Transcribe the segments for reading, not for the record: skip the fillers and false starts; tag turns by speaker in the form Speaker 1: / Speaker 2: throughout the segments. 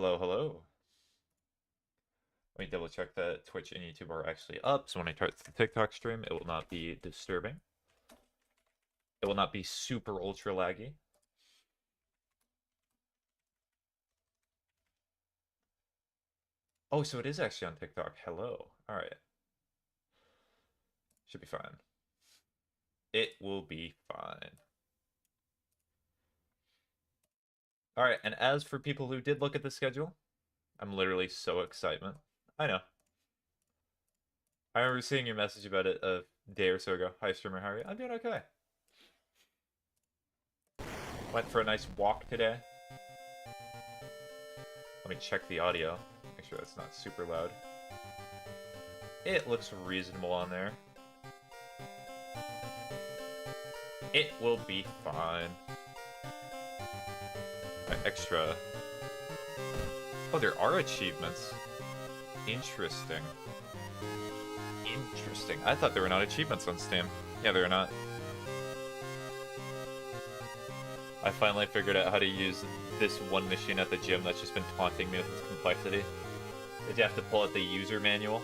Speaker 1: Hello, hello. Let me double check that Twitch and YouTube are actually up, so when I start the TikTok stream, it will not be disturbing. It will not be super ultra laggy. Oh, so it is actually on TikTok. Hello. Alright. Should be fine. It will be fine. Alright, and as for people who did look at the schedule, I'm literally so excited. I know. I remember seeing your message about it a day or so ago. Hi, streamer, how are you? I'm doing okay. Went for a nice walk today. Let me check the audio. Make sure that's not super loud. It looks reasonable on there. It will be fine. Extra. Oh, there are achievements. Interesting. Interesting. I thought there were not achievements on Steam. Yeah, there are not. I finally figured out how to use this one machine at the gym that's just been taunting me with its complexity. Did you have to pull out the user manual?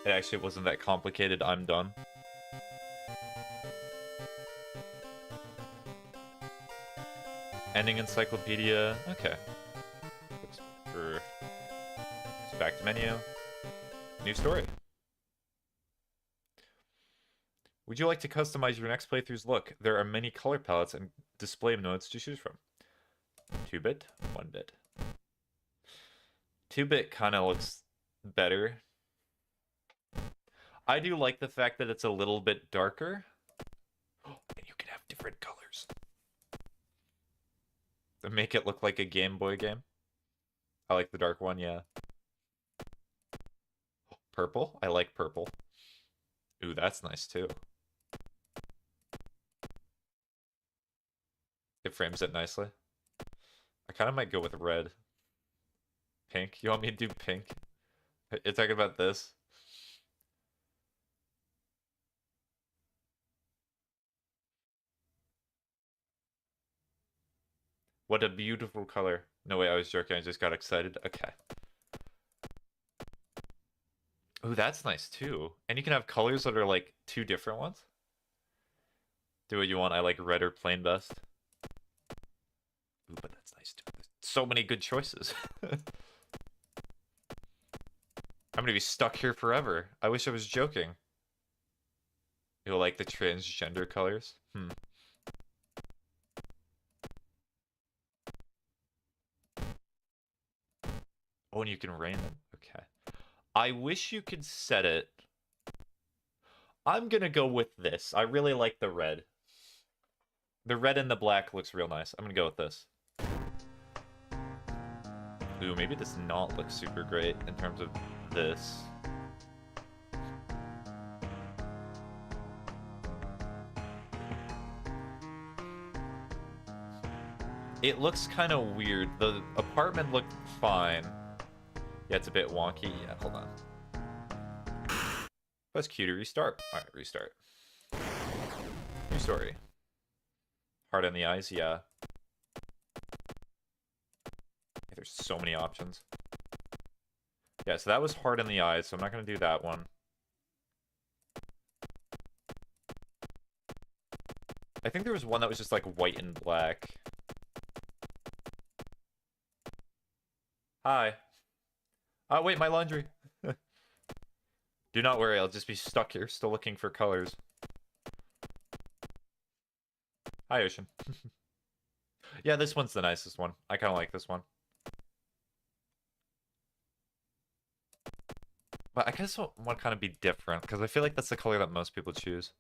Speaker 1: It actually wasn't that complicated. I'm done. Ending encyclopedia. Okay. So back to menu. New story. Would you like to customize your next playthrough's look? There are many color palettes and display modes to choose from. 2-bit, 1-bit. 2-bit kind of looks better. I do like the fact that it's a little bit darker. And you can have different colors. To make it look like a Game Boy game. I like the dark one, yeah. Purple? I like purple. Ooh, that's nice too. It frames it nicely. I kind of might go with red. Pink? You want me to do pink? You're talking about this? What a beautiful color. No way, I was joking. I just got excited. Okay. Ooh, that's nice too. And you can have colors that are like two different ones. Do what you want. I like red or plain best. Ooh, but that's nice too. There's so many good choices. I'm gonna be stuck here forever. I wish I was joking. You'll like the transgender colors? Oh, and you can rain them. Okay. I wish you could set it. I'm gonna go with this. I really like the red. The red and the black looks real nice. I'm gonna go with this. Ooh, maybe it does not look super great in terms of this. It looks kind of weird. The apartment looked fine. Yeah, it's a bit wonky. Yeah, hold on. Press Q to restart. Alright, restart. New story. Hard on the eyes, yeah. There's so many options. Yeah, so that was hard on the eyes, so I'm not going to do that one. I think there was one that was just like white and black. Hi. Oh, wait, my laundry. Do not worry, I'll just be stuck here, still looking for colors. Hi, Ocean. Yeah, this one's the nicest one. I kind of like this one. But I guess I want to kind of be different, because I feel like that's the color that most people choose.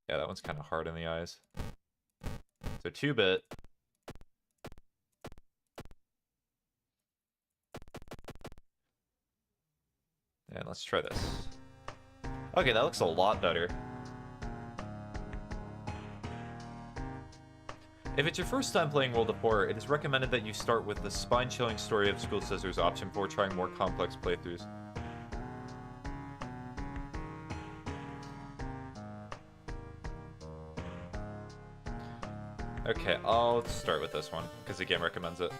Speaker 1: Yeah, that one's kind of hard in the eyes. So 2-bit. And let's try this. Okay, that looks a lot better. If it's your first time playing World of Horror, it is recommended that you start with the spine-chilling story of School Scissors option before trying more complex playthroughs. Okay, I'll start with this one, because the game recommends it.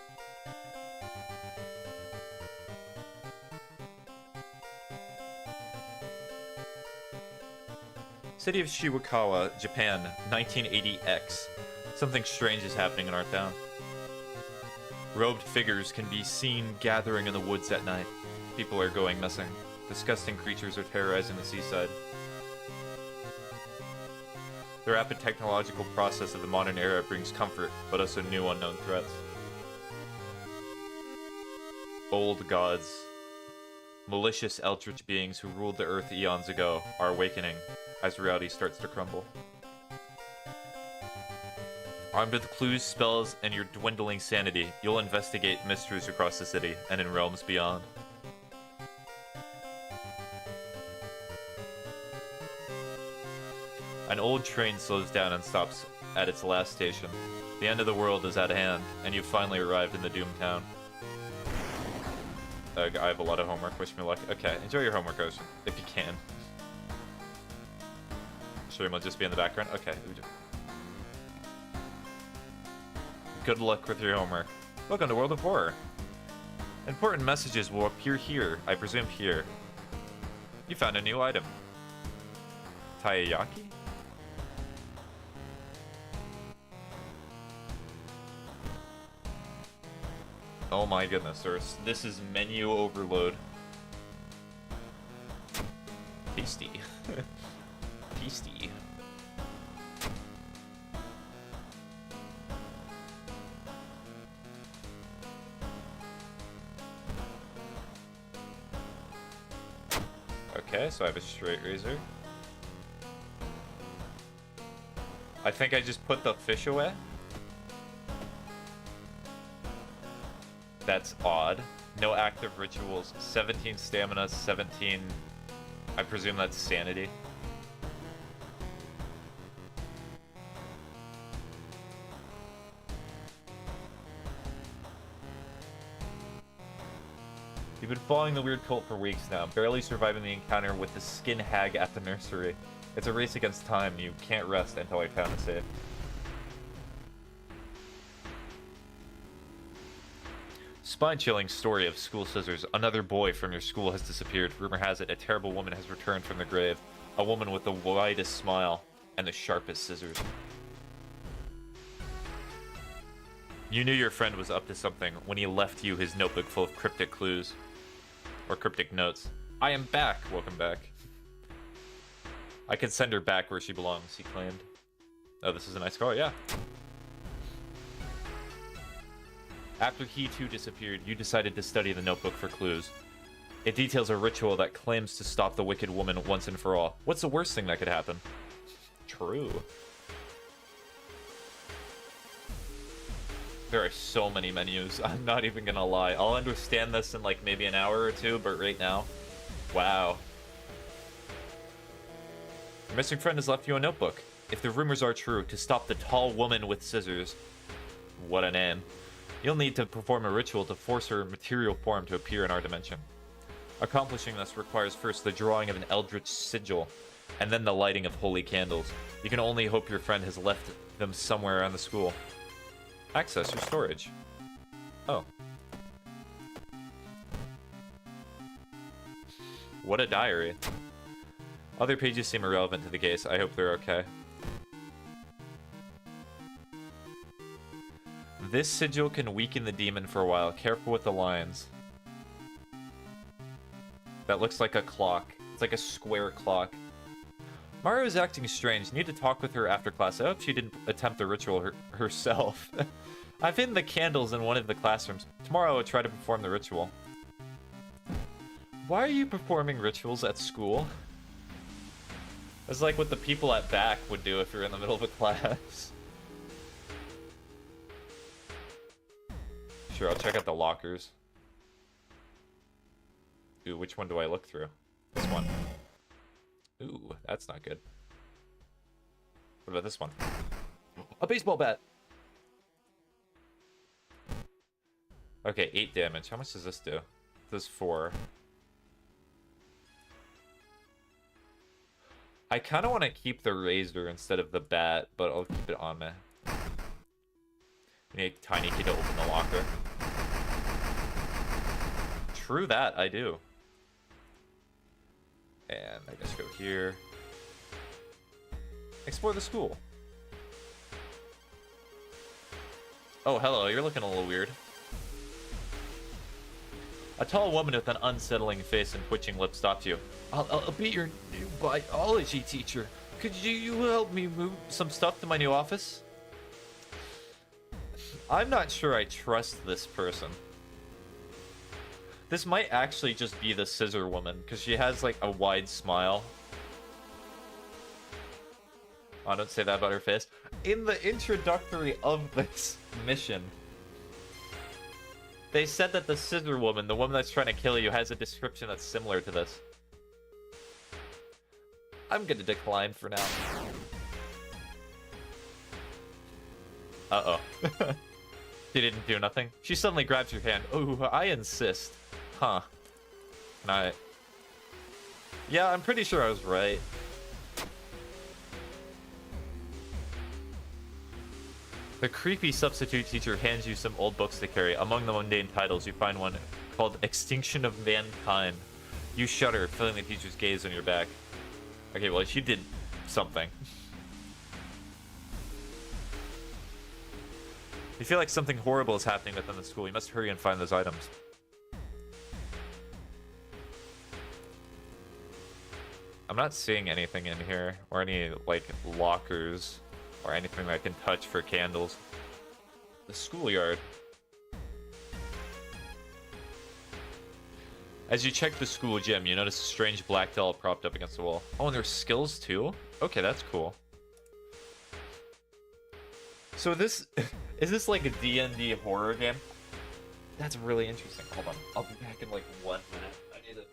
Speaker 1: City of Shiwakawa, Japan, 1980X. Something strange is happening in our town. Robed figures can be seen gathering in the woods at night. People are going missing. Disgusting creatures are terrorizing the seaside. The rapid technological process of the modern era brings comfort, but also new unknown threats. Old gods. Malicious eldritch beings who ruled the earth eons ago are awakening as reality starts to crumble. Armed with clues, spells, and your dwindling sanity, you'll investigate mysteries across the city and in realms beyond. An old train slows down and stops at its last station. The end of the world is at hand, and you've finally arrived in the doomed town. I have a lot of homework. Wish me luck. Okay, enjoy your homework, Ocean, if you can. Stream will just be in the background. Okay. Good luck with your homework. Welcome to World of Horror. Important messages will appear here. I presume here. You found a new item. Taiyaki? Oh my goodness, this is menu overload. Tasty. Tasty. Okay, so I have a straight razor. I think I just put the fish away. That's odd. No active rituals. 17 stamina, 17... I presume that's sanity. You've been following the weird cult for weeks now, barely surviving the encounter with the skin hag at the nursery. It's a race against time. You can't rest until our town is safe. Spine-chilling story of school scissors. Another boy from your school has disappeared. Rumor has it a terrible woman has returned from the grave. A woman with the widest smile and the sharpest scissors. You knew your friend was up to something when he left you his notebook full of cryptic clues. Or cryptic notes. I am back! Welcome back. I can send her back where she belongs, he claimed. Oh, this is a nice car, yeah. After he too disappeared, you decided to study the notebook for clues. It details a ritual that claims to stop the wicked woman once and for all. What's the worst thing that could happen? True. There are so many menus, I'm not even gonna lie. I'll understand this in like maybe an hour or two, but right now, wow. Your missing friend has left you a notebook. If the rumors are true, to stop the tall woman with scissors. What a name. You'll need to perform a ritual to force her material form to appear in our dimension. Accomplishing this requires first the drawing of an eldritch sigil, and then the lighting of holy candles. You can only hope your friend has left them somewhere around the school. Access your storage. Oh. What a diary. Other pages seem irrelevant to the case. I hope they're okay. This sigil can weaken the demon for a while. Careful with the lines. That looks like a clock. It's like a square clock. Mario's acting strange. Need to talk with her after class. I hope she didn't attempt the ritual herself. I've hidden the candles in one of the classrooms. Tomorrow I will try to perform the ritual. Why are you performing rituals at school? It's like what the people at back would do if you're in the middle of a class. Sure, I'll check out the lockers. Ooh, which one do I look through? This one. Ooh, that's not good. What about this one? A baseball bat! Okay, 8 damage. How much does this do? This is 4. I kind of want to keep the razor instead of the bat, but I'll keep it on me. You need a tiny key to open the locker. True that, I do. And I just go here. Explore the school. Oh, hello, you're looking a little weird. A tall woman with an unsettling face and twitching lips stops you. I'll be your new biology teacher. Could you help me move some stuff to my new office? I'm not sure I trust this person. This might actually just be the scissor woman, because she has, like, a wide smile. Oh, don't say that about her face. In the introductory of this mission, they said that the scissor woman, the woman that's trying to kill you, has a description that's similar to this. I'm gonna decline for now. Uh-oh. She didn't do nothing. She suddenly grabs your hand. Oh, I insist. Huh. Can I... Yeah, I'm pretty sure I was right. The creepy substitute teacher hands you some old books to carry. Among the mundane titles, you find one called Extinction of Mankind. You shudder, feeling the teacher's gaze on your back. Okay, well, she did something. You feel like something horrible is happening within the school. You must hurry and find those items. I'm not seeing anything in here, or any, like, lockers, or anything that I can touch for candles. The schoolyard. As you check the school gym, you notice a strange black doll propped up against the wall. Oh, and there's skills too? Okay, that's cool. So this... is this like a D&D horror game? That's really interesting. Hold on. I'll be back in like 1 minute. I need to...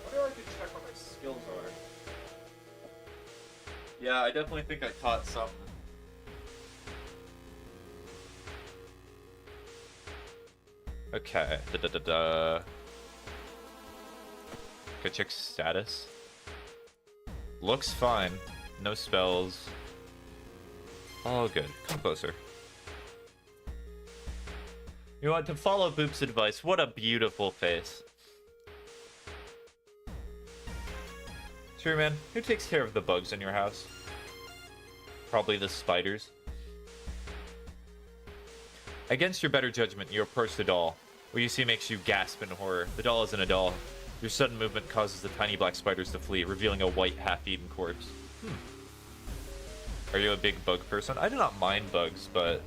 Speaker 1: I wonder if I could check what my skills are. Yeah, I definitely think I caught something. Okay, Go check status. Looks fine. No spells. All good. Come closer. You want to follow Boop's advice. What a beautiful face. Sure, man. Who takes care of the bugs in your house? Probably the spiders. Against your better judgment, you approach the doll. What you see makes you gasp in horror. The doll isn't a doll. Your sudden movement causes the tiny black spiders to flee, revealing a white, half-eaten corpse. Are you a big bug person? I do not mind bugs, but...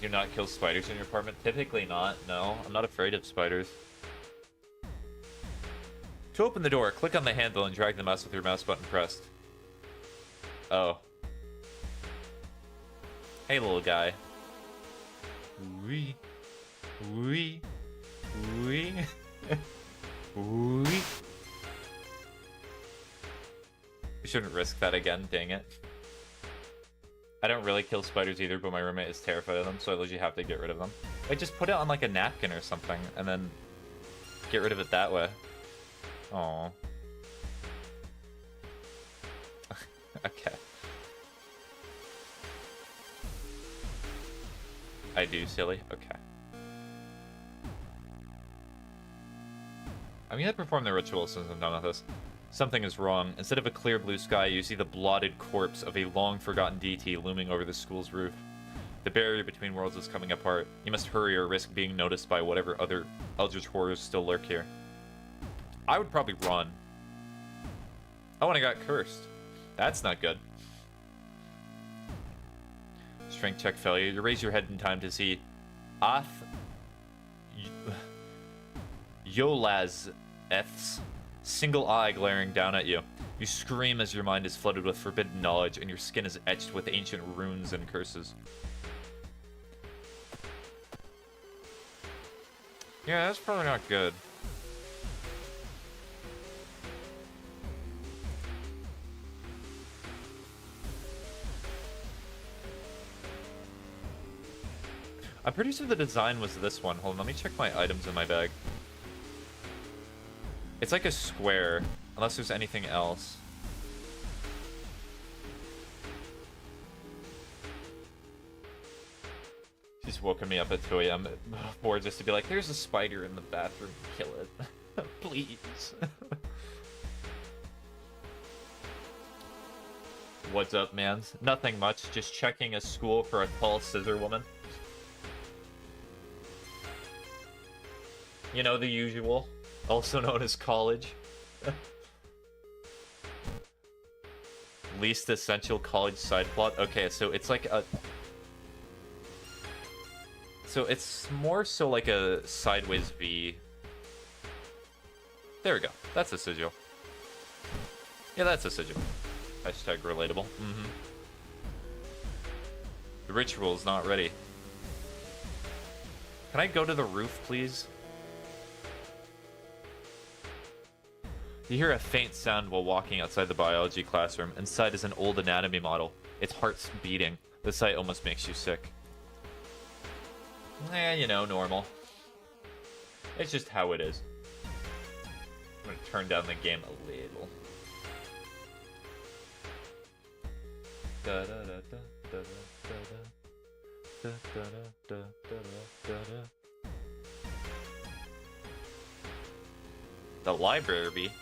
Speaker 1: Do you not kill spiders in your apartment? Typically not, no. I'm not afraid of spiders. To open the door, click on the handle and drag the mouse with your mouse button pressed. Oh. Hey, little guy. Wee. Wee. Wee. Wee. We shouldn't risk that again, dang it. I don't really kill spiders either, but my roommate is terrified of them, so I legit have to get rid of them. Like, just put it on, like, a napkin or something, and then get rid of it that way. Aww. Okay. I do, silly? Okay. I'm gonna perform the ritual since I'm done with this. Something is wrong. Instead of a clear blue sky, you see the blotted corpse of a long-forgotten DT looming over the school's roof. The barrier between worlds is coming apart. You must hurry or risk being noticed by whatever other eldritch horrors still lurk here. I would probably run. Oh, and I got cursed. That's not good. Strength check failure. You raise your head in time to see Yolazeth's single eye glaring down at you. You scream as your mind is flooded with forbidden knowledge and your skin is etched with ancient runes and curses. Yeah, that's probably not good. I'm pretty sure the design was this one. Hold on, let me check my items in my bag. It's like a square, unless there's anything else. She's woken me up at 2 a.m. before just to be like, there's a spider in the bathroom, kill it. Please. What's up, mans? Nothing much, just checking a school for a tall scissor woman. You know, the usual. Also known as college. Least essential college side plot. Okay, so it's like a... So it's more so like a sideways V. There we go. That's a sigil. Yeah, that's a sigil. Hashtag relatable. Mm-hmm. The ritual's not ready. Can I go to the roof, please? You hear a faint sound while walking outside the biology classroom. Inside is an old anatomy model. Its heart's beating. The sight almost makes you sick. Eh, you know, normal. It's just how it is. I'm gonna turn down the game a little. The library.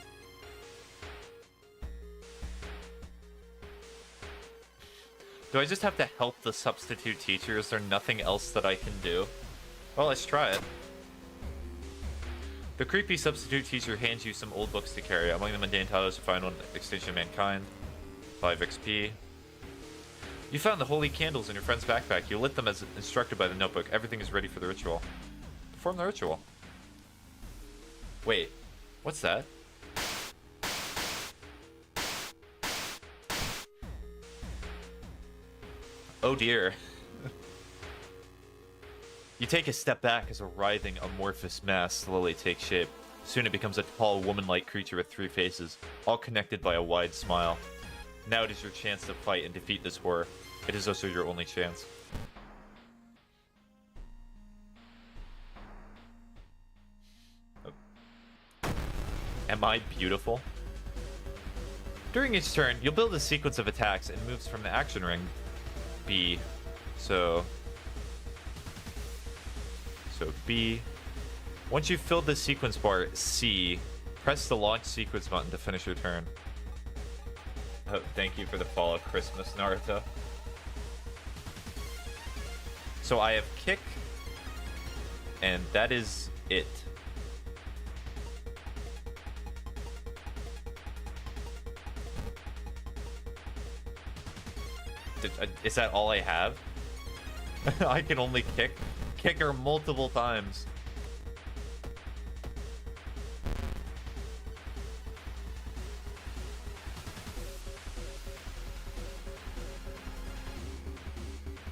Speaker 1: Do I just have to help the substitute teacher? Is there nothing else that I can do? Well, let's try it. The creepy substitute teacher hands you some old books to carry. Among the mundane titles, you find one, Extinction of Mankind, 5 XP. You found the holy candles in your friend's backpack. You lit them as instructed by the notebook. Everything is ready for the ritual. Perform the ritual. Wait, what's that? Oh dear. You take a step back as a writhing, amorphous mass slowly takes shape. Soon it becomes a tall, woman-like creature with 3 faces, all connected by a wide smile. Now it is your chance to fight and defeat this horror. It is also your only chance. Oh. Am I beautiful? During each turn, you'll build a sequence of attacks and moves from the action ring. B. So B. Once you've filled the sequence bar, C. Press the launch sequence button to finish your turn. Oh, thank you for the follow, Christmas, Naruto. So I have kick, and that is it. Is that all I have? I can only kick her multiple times.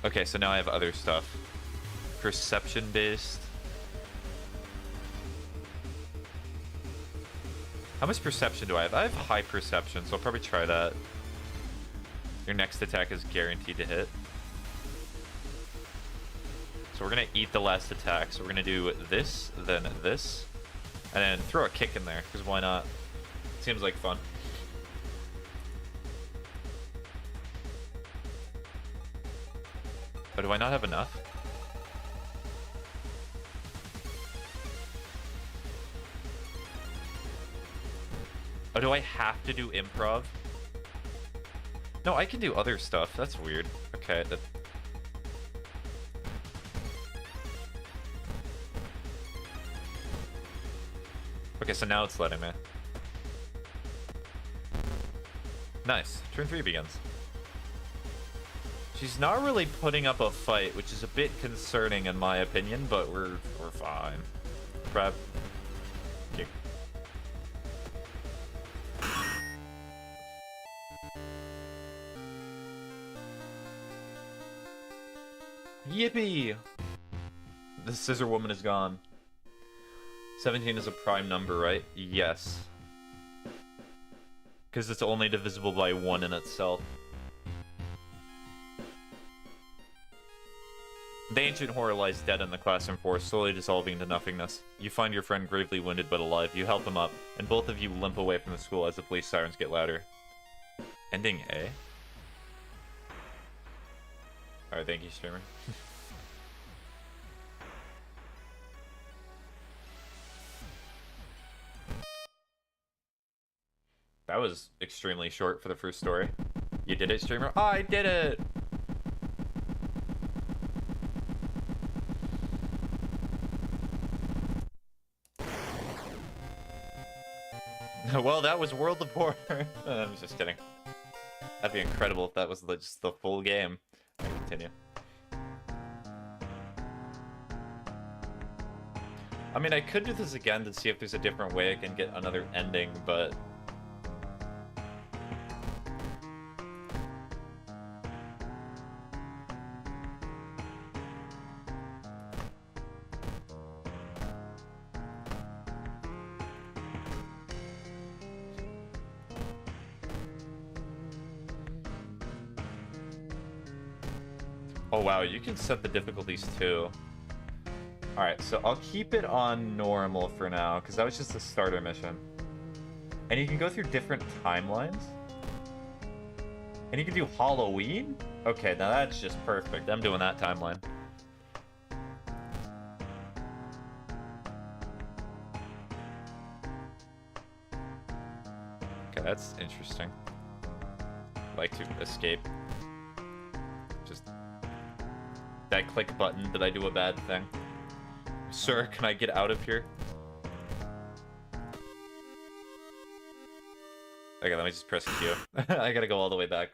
Speaker 1: Okay, so now I have other stuff. Perception based. How much perception do I have? I have high perception, so I'll probably try that. Your next attack is guaranteed to hit. So we're gonna eat the last attack. So we're gonna do this, and then throw a kick in there, because why not? Seems like fun. But do I not have enough? Oh, do I have to do improv? No, I can do other stuff. That's weird. Okay. Okay, so now it's letting me. Nice. Turn 3 begins. She's not really putting up a fight, which is a bit concerning in my opinion, but we're fine. Grab. Kick. Yippee! The scissor woman is gone. 17 is a prime number, right? Yes. Because it's only divisible by 1 in itself. The ancient horror lies dead in the classroom floor, slowly dissolving into nothingness. You find your friend gravely wounded but alive. You help him up, and both of you limp away from the school as the police sirens get louder. Ending A? Alright, thank you, streamer. That was extremely short for the first story. You did it, streamer? I did it! Well, that was World of Horror. I'm just kidding. That'd be incredible if that was just the full game. I continue. I mean, I could do this again to see if there's a different way I can get another ending, but... Oh wow, you can set the difficulties too. Alright, so I'll keep it on normal for now, because that was just a starter mission. And you can go through different timelines. And you can do Halloween? Okay, now that's just perfect. I'm doing that timeline. Okay, that's interesting. Like to escape. Just... that click button, did I do a bad thing? Sir, can I get out of here? Okay, let me just press Q. I gotta go all the way back.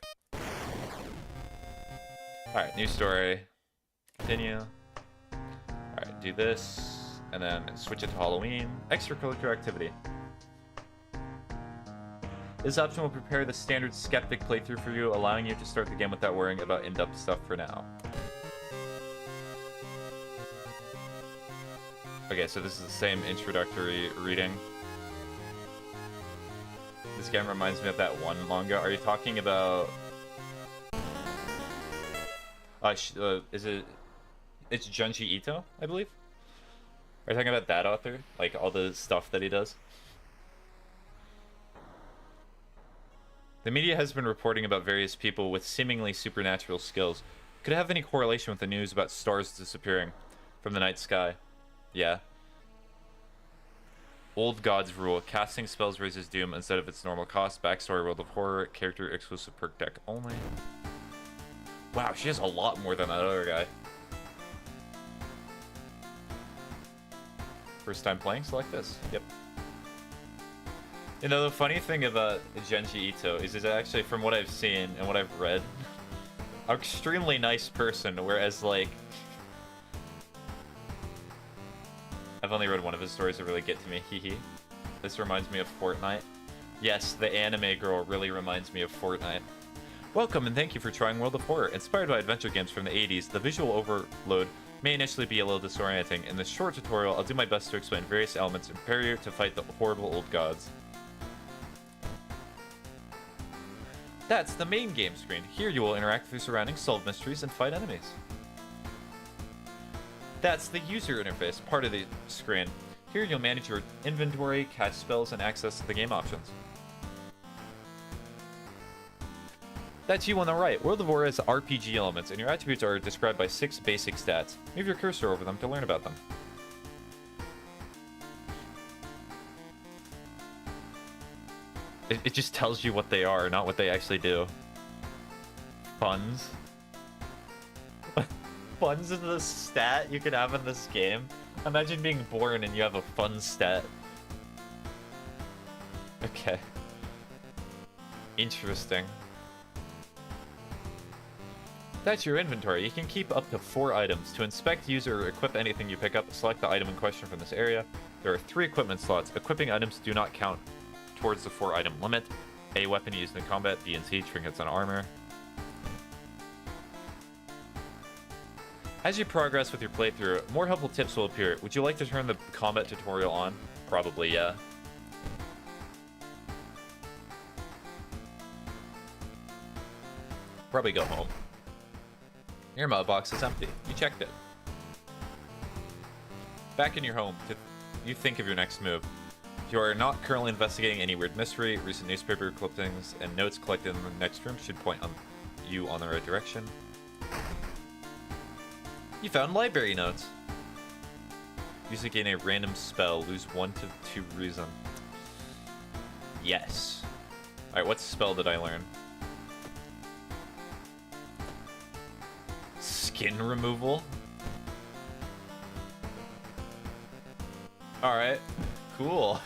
Speaker 1: Alright, new story. Continue. Alright, do this. And then switch it to Halloween. Extracurricular activity. This option will prepare the standard skeptic playthrough for you, allowing you to start the game without worrying about in-depth stuff for now. Okay, so this is the same introductory reading. This game reminds me of that one manga. Are you talking about... is it... It's Junji Ito, I believe? Are you talking about that author? Like, all the stuff that he does? The media has been reporting about various people with seemingly supernatural skills. Could it have any correlation with the news about stars disappearing from the night sky? Yeah. Old Gods rule. Casting spells raises doom instead of its normal cost. Backstory World of Horror. Character exclusive perk deck only. Wow, she has a lot more than that other guy. First time playing? Select this. Yep. You know, the funny thing about Junji Ito is actually, from what I've seen and what I've read, an extremely nice person, whereas, like... I've only read one of his stories that really get to me, hee. This reminds me of Fortnite. Yes, the anime girl really reminds me of Fortnite. Welcome and thank you for trying World of Horror. Inspired by adventure games from the 80s, the visual overload may initially be a little disorienting. In this short tutorial, I'll do my best to explain various elements and prepare you to fight the horrible old gods. That's the main game screen. Here you will interact with your surroundings, solve mysteries, and fight enemies. That's the user interface, part of the screen. Here you'll manage your inventory, cast spells, and access to the game options. That's you on the right. World of Horror has RPG elements, and your attributes are described by 6 basic stats. Move your cursor over them to learn about them. It just tells you what they are, not what they actually do. Funds. Funds is the stat you can have in this game. Imagine being born and you have a fun stat. Okay. Interesting. That's your inventory. You can keep up to 4 items. To inspect, use, or equip anything you pick up, select the item in question from this area. There are 3 equipment slots. Equipping items do not count towards the 4 item limit. A weapon used in combat, B and C, trinkets and armor. As you progress with your playthrough, more helpful tips will appear. Would you like to turn the combat tutorial on? Probably, yeah. Probably go home. Your mailbox is empty. You checked it. Back in your home, you think of your next move. You are not currently investigating any weird mystery. Recent newspaper clippings and notes collected in the next room should point you on the right direction. You found library notes. Use to gain a random spell. Lose 1 to 2 reason. Yes. Alright, what spell did I learn? Skin removal? Alright. Cool.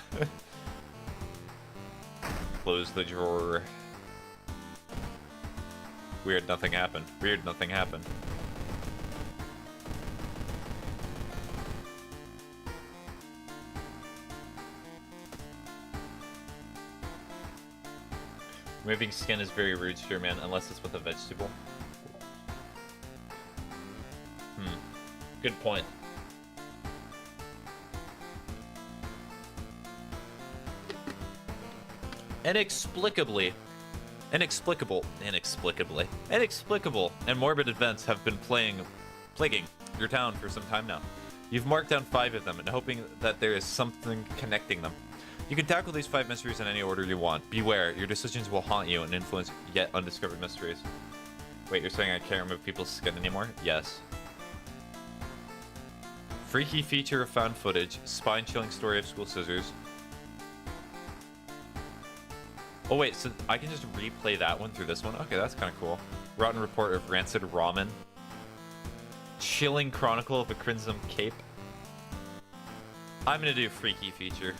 Speaker 1: Close the drawer. Weird, nothing happened. Weird, nothing happened. Removing skin is very rude, sure, man, unless it's with a vegetable. Good point. Inexplicable, and morbid events have been plaguing your town for some time now. You've marked down 5 of them and hoping that there is something connecting them. You can tackle these 5 mysteries in any order you want. Beware, your decisions will haunt you and influence yet undiscovered mysteries. Wait, you're saying I can't remove people's skin anymore? Yes. Freaky feature of found footage. Spine-chilling story of school scissors. Oh wait, so I can just replay that one through this one? Okay, that's kind of cool. Rotten report of rancid ramen. Chilling chronicle of a crimson cape. I'm gonna do freaky feature.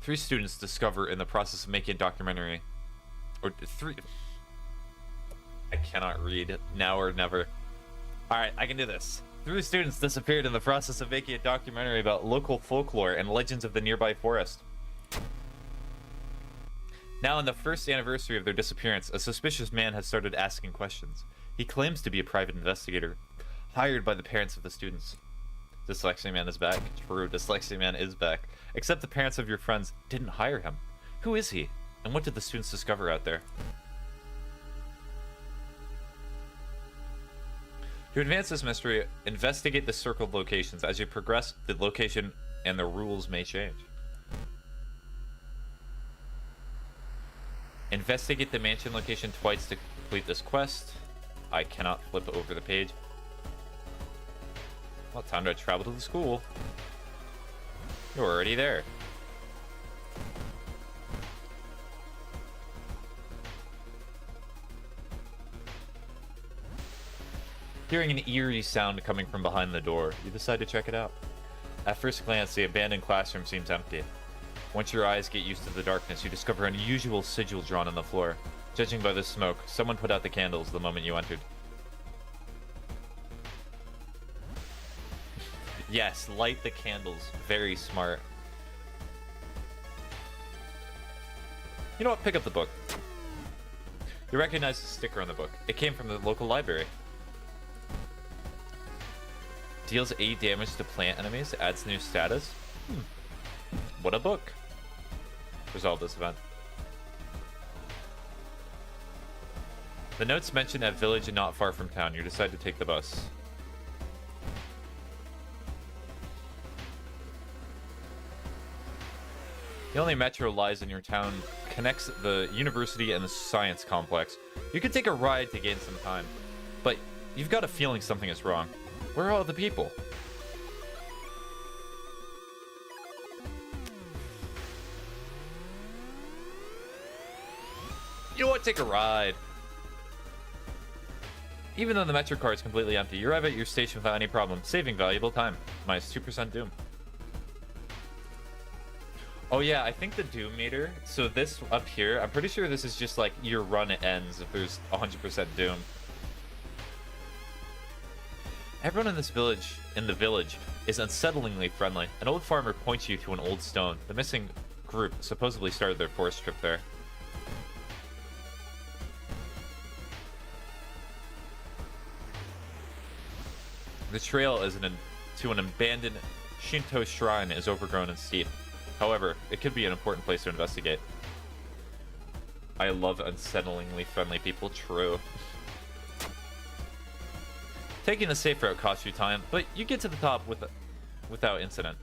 Speaker 1: 3 students discover in the process of making a documentary. Or 3... I cannot read. Now or never. Alright, I can do this. 3 students disappeared in the process of making a documentary about local folklore and legends of the nearby forest. Now, on the first anniversary of their disappearance, a suspicious man has started asking questions. He claims to be a private investigator, hired by the parents of the students. Dyslexia Man is back. True, Dyslexia Man is back. Except the parents of your friends didn't hire him. Who is he? And what did the students discover out there? To advance this mystery, investigate the circled locations. As you progress, the location and the rules may change. Investigate the mansion location twice to complete this quest. I cannot flip over the page. Well, time to travel to the school. You're already there. Hearing an eerie sound coming from behind the door, you decide to check it out. At first glance, the abandoned classroom seems empty. Once your eyes get used to the darkness, you discover an unusual sigil drawn on the floor. Judging by the smoke, someone put out the candles the moment you entered. Yes, light the candles. Very smart. You know what? Pick up the book. You recognize the sticker on the book. It came from the local library. Deals 8 damage to plant enemies. Adds new status. What a book. Resolve this event. The notes mention a village not far from town. You decide to take the bus. The only metro lies in your town, connects the university and the science complex. You could take a ride to gain some time, but you've got a feeling something is wrong. Where are all the people? You know what? Take a ride. Even though the metro car is completely empty, you arrive at your station without any problem, saving valuable time. Minus 2% doom. Oh yeah, I think the doom meter, so this up here, I'm pretty sure this is just like your run ends if there's 100% doom. Everyone in the village is unsettlingly friendly. An old farmer points you to an old stone. The missing group supposedly started their forest trip there. The trail to an abandoned Shinto shrine is overgrown and steep. However, it could be an important place to investigate. I love unsettlingly friendly people, true. Taking the safe route costs you time, but you get to the top without incident.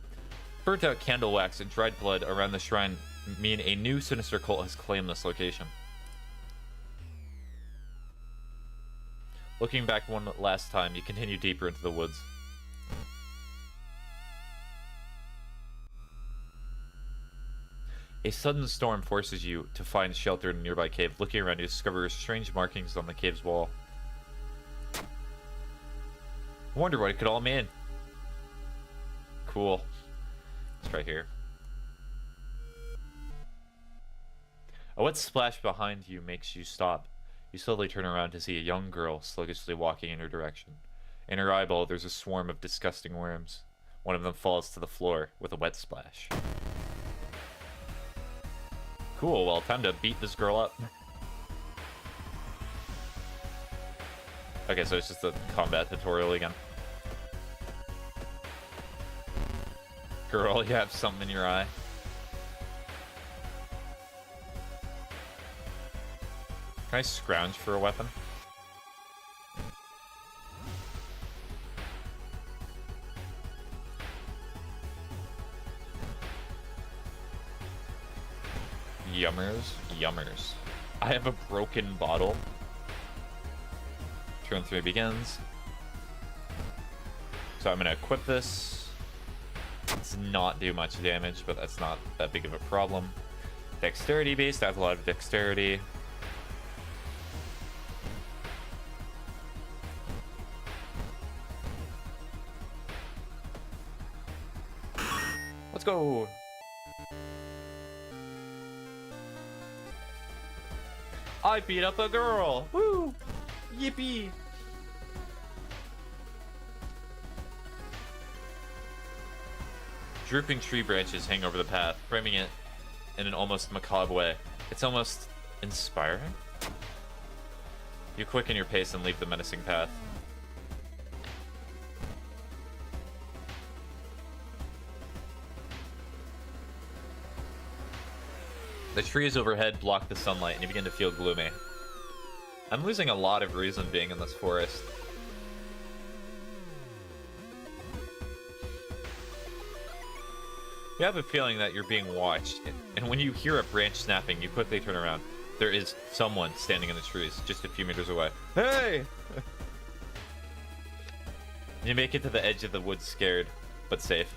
Speaker 1: Burnt out candle wax and dried blood around the shrine mean a new sinister cult has claimed this location. Looking back one last time, you continue deeper into the woods. A sudden storm forces you to find shelter in a nearby cave. Looking around, you discover strange markings on the cave's wall. I wonder what it could all mean. Cool. Let's try here. A wet splash behind you makes you stop. You slowly turn around to see a young girl sluggishly walking in your direction. In her eyeball, there's a swarm of disgusting worms. One of them falls to the floor with a wet splash. Cool, well, time to beat this girl up. Okay, so it's just a combat tutorial again. Girl, you have something in your eye. Can I scrounge for a weapon? Yummers. I have a broken bottle. Turn 3 begins. So I'm gonna equip this. Does not do much damage, but that's not that big of a problem. Dexterity based, I have a lot of dexterity. Let's go! I beat up a girl! Woo! Yippee! Drooping tree branches hang over the path, framing it in an almost macabre way. It's almost inspiring? You quicken your pace and leave the menacing path. The trees overhead block the sunlight and you begin to feel gloomy. I'm losing a lot of reason being in this forest. You have a feeling that you're being watched, and when you hear a branch snapping, you quickly turn around. There is someone standing in the trees, just a few meters away. Hey! You make it to the edge of the woods scared, but safe.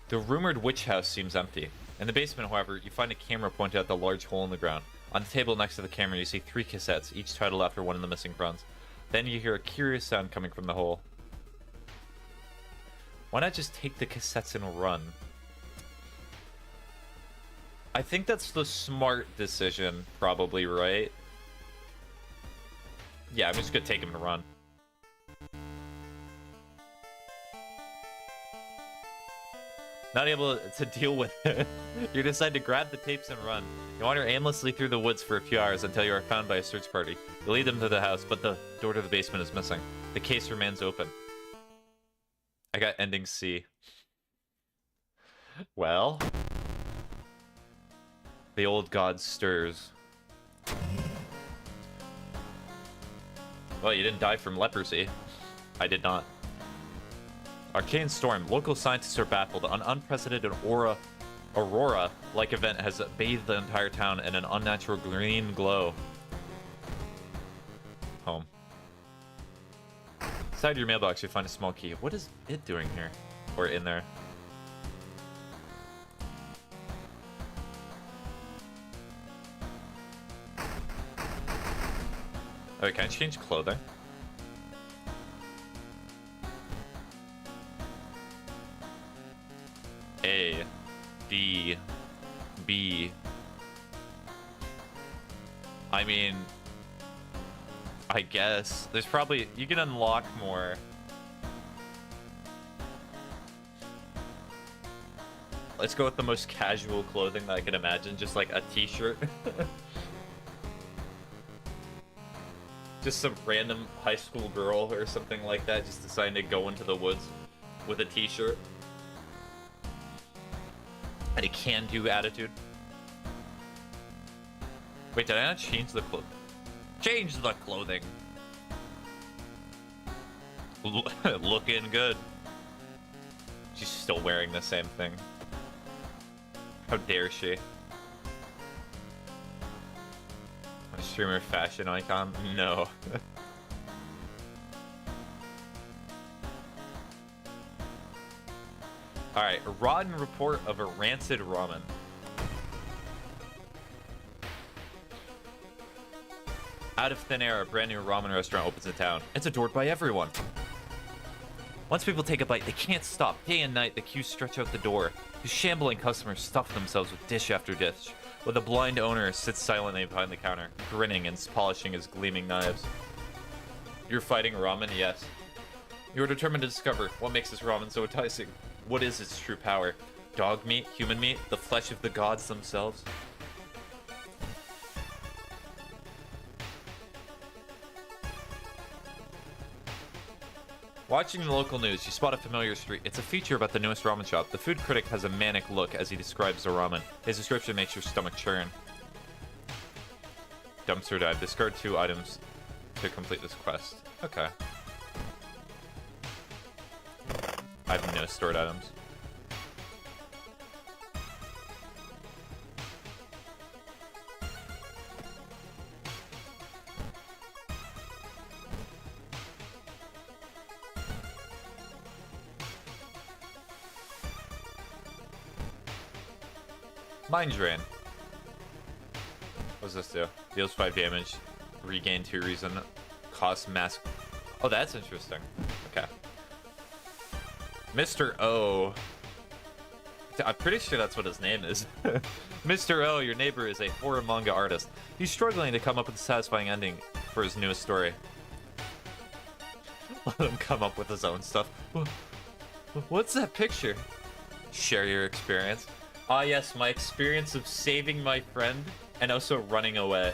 Speaker 1: The rumored witch house seems empty. In the basement, however, you find a camera pointed at the large hole in the ground. On the table next to the camera, you see 3 cassettes, each titled after one of the missing friends. Then you hear a curious sound coming from the hole. Why not just take the cassettes and run? I think that's the smart decision, probably, right? Yeah, I'm just gonna take him and run. Not able to deal with it, you decide to grab the tapes and run. You wander aimlessly through the woods for a few hours until you are found by a search party. You lead them to the house, but the door to the basement is missing. The case remains open. I got ending C. Well, the old god stirs. Well, you didn't die from leprosy. I did not. Arcane storm. Local scientists are baffled. An unprecedented aurora-like event has bathed the entire town in an unnatural green glow. Home. Inside your mailbox, you find a small key. What is it doing here? Or in there? Okay, can I change clothing? A, D, B. I mean, I guess. There's probably... You can unlock more. Let's go with the most casual clothing that I can imagine. Just like a t-shirt. Just some random high school girl or something like that just deciding to go into the woods with a t-shirt. And a can-do attitude. Wait, did I not change the clothing? Change the clothing. Looking good. She's still wearing the same thing. How dare she? A streamer fashion icon? No. Alright, a rotten report of a rancid ramen. Out of thin air, a brand new ramen restaurant opens in town. It's adored by everyone. Once people take a bite, they can't stop. Day and night, the queues stretch out the door. The shambling customers stuff themselves with dish after dish, while the blind owner sits silently behind the counter, grinning and polishing his gleaming knives. You're fighting ramen? Yes. You're determined to discover what makes this ramen so enticing. What is its true power? Dog meat? Human meat? The flesh of the gods themselves? Watching the local news, you spot a familiar street. It's a feature about the newest ramen shop. The food critic has a manic look as he describes the ramen. His description makes your stomach churn. Dumpster dive. Discard 2 items to complete this quest. Okay. I have no stored items. Mind Drain. What does this do? Deals 5 damage. Regain 2 reason. Cost mass. Oh, that's interesting. Okay. Mr. O. I'm pretty sure that's what his name is. Mr. O, your neighbor, is a horror manga artist. He's struggling to come up with a satisfying ending for his newest story. Let him come up with his own stuff. What's that picture? Share your experience. Ah, yes, my experience of saving my friend and also running away.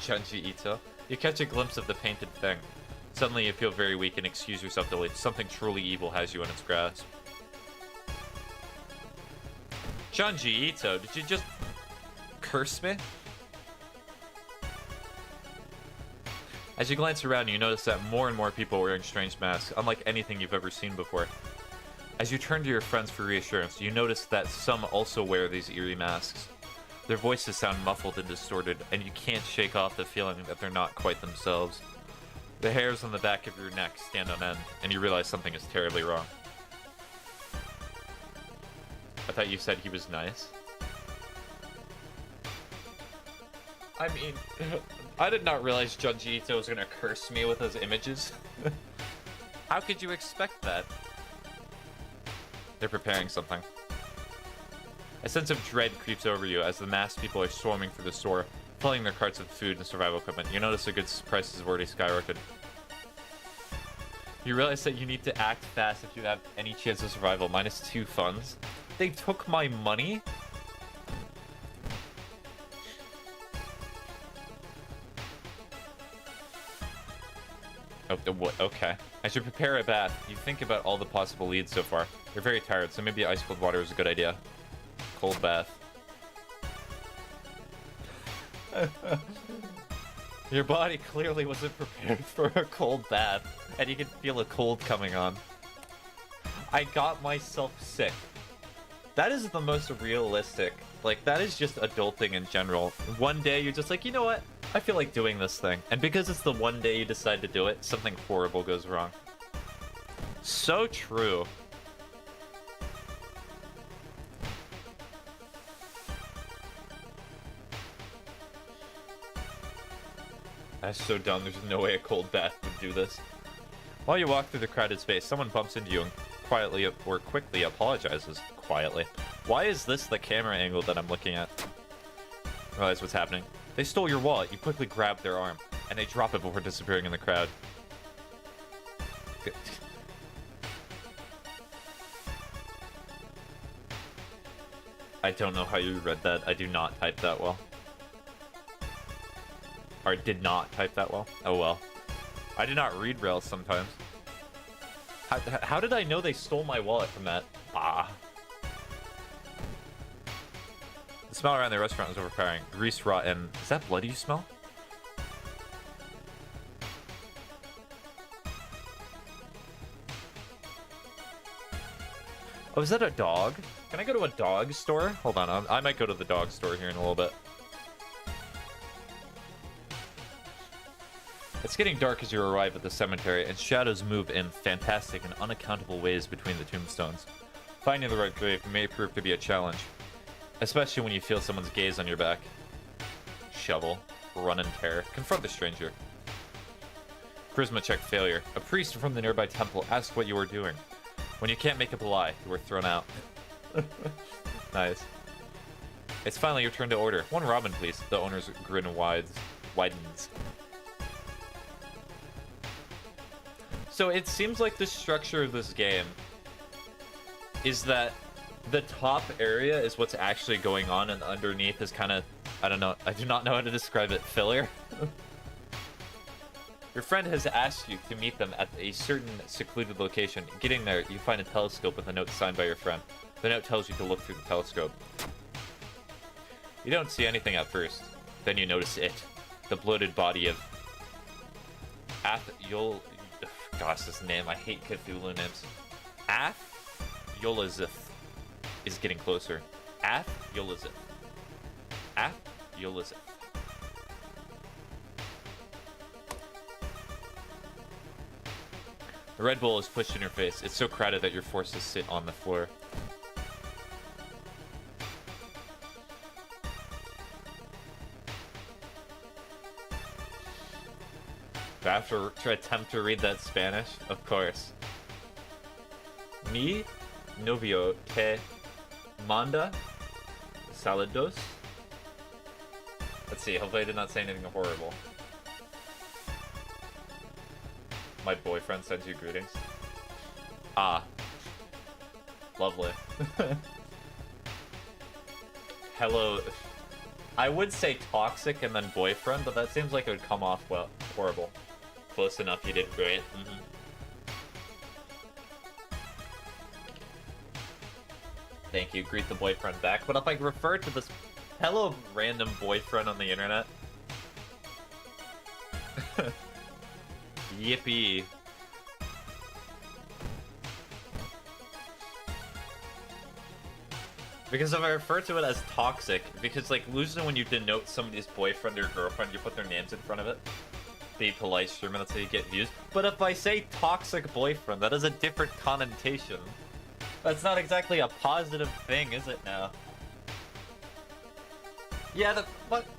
Speaker 1: Junji Ito. You catch a glimpse of the painted thing. Suddenly you feel very weak and excuse yourself to leave. Something truly evil has you in its grasp. Junji Ito, did you just curse me? As you glance around, you notice that more and more people are wearing strange masks, unlike anything you've ever seen before. As you turn to your friends for reassurance, you notice that some also wear these eerie masks. Their voices sound muffled and distorted, and you can't shake off the feeling that they're not quite themselves. The hairs on the back of your neck stand on end, and you realize something is terribly wrong. I thought you said he was nice. I mean, I did not realize Junji Ito was gonna curse me with his images. How could you expect that? They're preparing something. A sense of dread creeps over you as the masked people are swarming through the store, filling their carts with food and survival equipment. You notice the goods prices have already skyrocketed. You realize that you need to act fast if you have any chance of survival. -2 funds. They took my money? Oh, what? Okay. As you prepare a bath, you think about all the possible leads so far. You're very tired, so maybe ice cold water is a good idea. Cold bath. Your body clearly wasn't prepared for a cold bath, and you can feel a cold coming on. I got myself sick. That is the most realistic. Like, that is just adulting in general. One day you're just like, you know what? I feel like doing this thing. And because it's the one day you decide to do it, something horrible goes wrong. So true. That's so dumb. There's no way a cold bath would do this. While you walk through the crowded space, someone bumps into you and quietly or quickly apologizes. Quietly. Why is this the camera angle that I'm looking at? Realize what's happening. They stole your wallet. You quickly grab their arm, and they drop it before disappearing in the crowd. I don't know how you read that. I do not type that well. Or did not type that well. Oh well. I do not read Rails sometimes. How did I know they stole my wallet from that? Ah. The smell around the restaurant was overpowering. Grease, rotten. Is that blood you smell? Oh, is that a dog? Can I go to a dog store? Hold on, I might go to the dog store here in a little bit. It's getting dark as you arrive at the cemetery, and shadows move in fantastic and unaccountable ways between the tombstones. Finding the right grave may prove to be a challenge, especially when you feel someone's gaze on your back. Shovel. Run in terror. Confront the stranger. Charisma check failure. A priest from the nearby temple asks what you are doing. When you can't make up a lie, you are thrown out. Nice. It's finally your turn to order. One ramen, please. The owner's grin widens. So it seems like the structure of this game is that the top area is what's actually going on, and underneath is kind of, I don't know, I do not know how to describe it, filler. Your friend has asked you to meet them at a certain secluded location. Getting there, you find a telescope with a note signed by your friend. The note tells you to look through the telescope. You don't see anything at first. Then you notice it. The bloated body of gosh, this name. I hate Cthulhu names. Yolazith is getting closer. Yolazith. Yolazith. The Red Bull is pushed in your face. It's so crowded that you're forced to sit on the floor. After to attempt to read that Spanish, of course. Mi novio te manda saludos. Let's see, hopefully I did not say anything horrible. My boyfriend sends you greetings. Ah. Lovely. Hello. I would say toxic and then boyfriend, but that seems like it would come off well. Horrible. Close enough, you did great. Thank you, greet the boyfriend back. But if I refer to this hello random boyfriend on the internet. Yippee. Because if I refer to it as toxic, because like usually when you denote somebody's boyfriend or girlfriend, you put their names in front of it. Be polite, streamer, that's how you get views. But if I say toxic boyfriend, that has a different connotation. That's not exactly a positive thing, is it now? Yeah,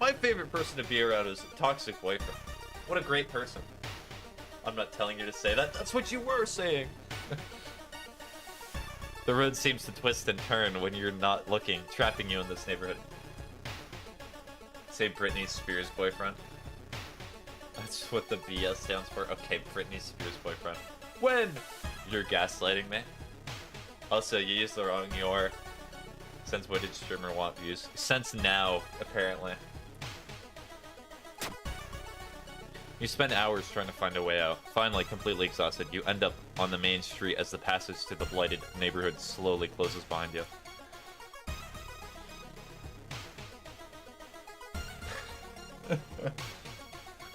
Speaker 1: my favorite person to be around is a toxic boyfriend. What a great person. I'm not telling you to say that. That's what you were saying. The road seems to twist and turn when you're not looking, trapping you in this neighborhood. Say Britney Spears' boyfriend. That's what the BS stands for. Okay, Britney Spears' boyfriend. When? You're gaslighting me. Also, you used the wrong your. Since what did streamer want views? Since now, apparently. You spend hours trying to find a way out. Finally, completely exhausted, you end up on the main street as the passage to the blighted neighborhood slowly closes behind you.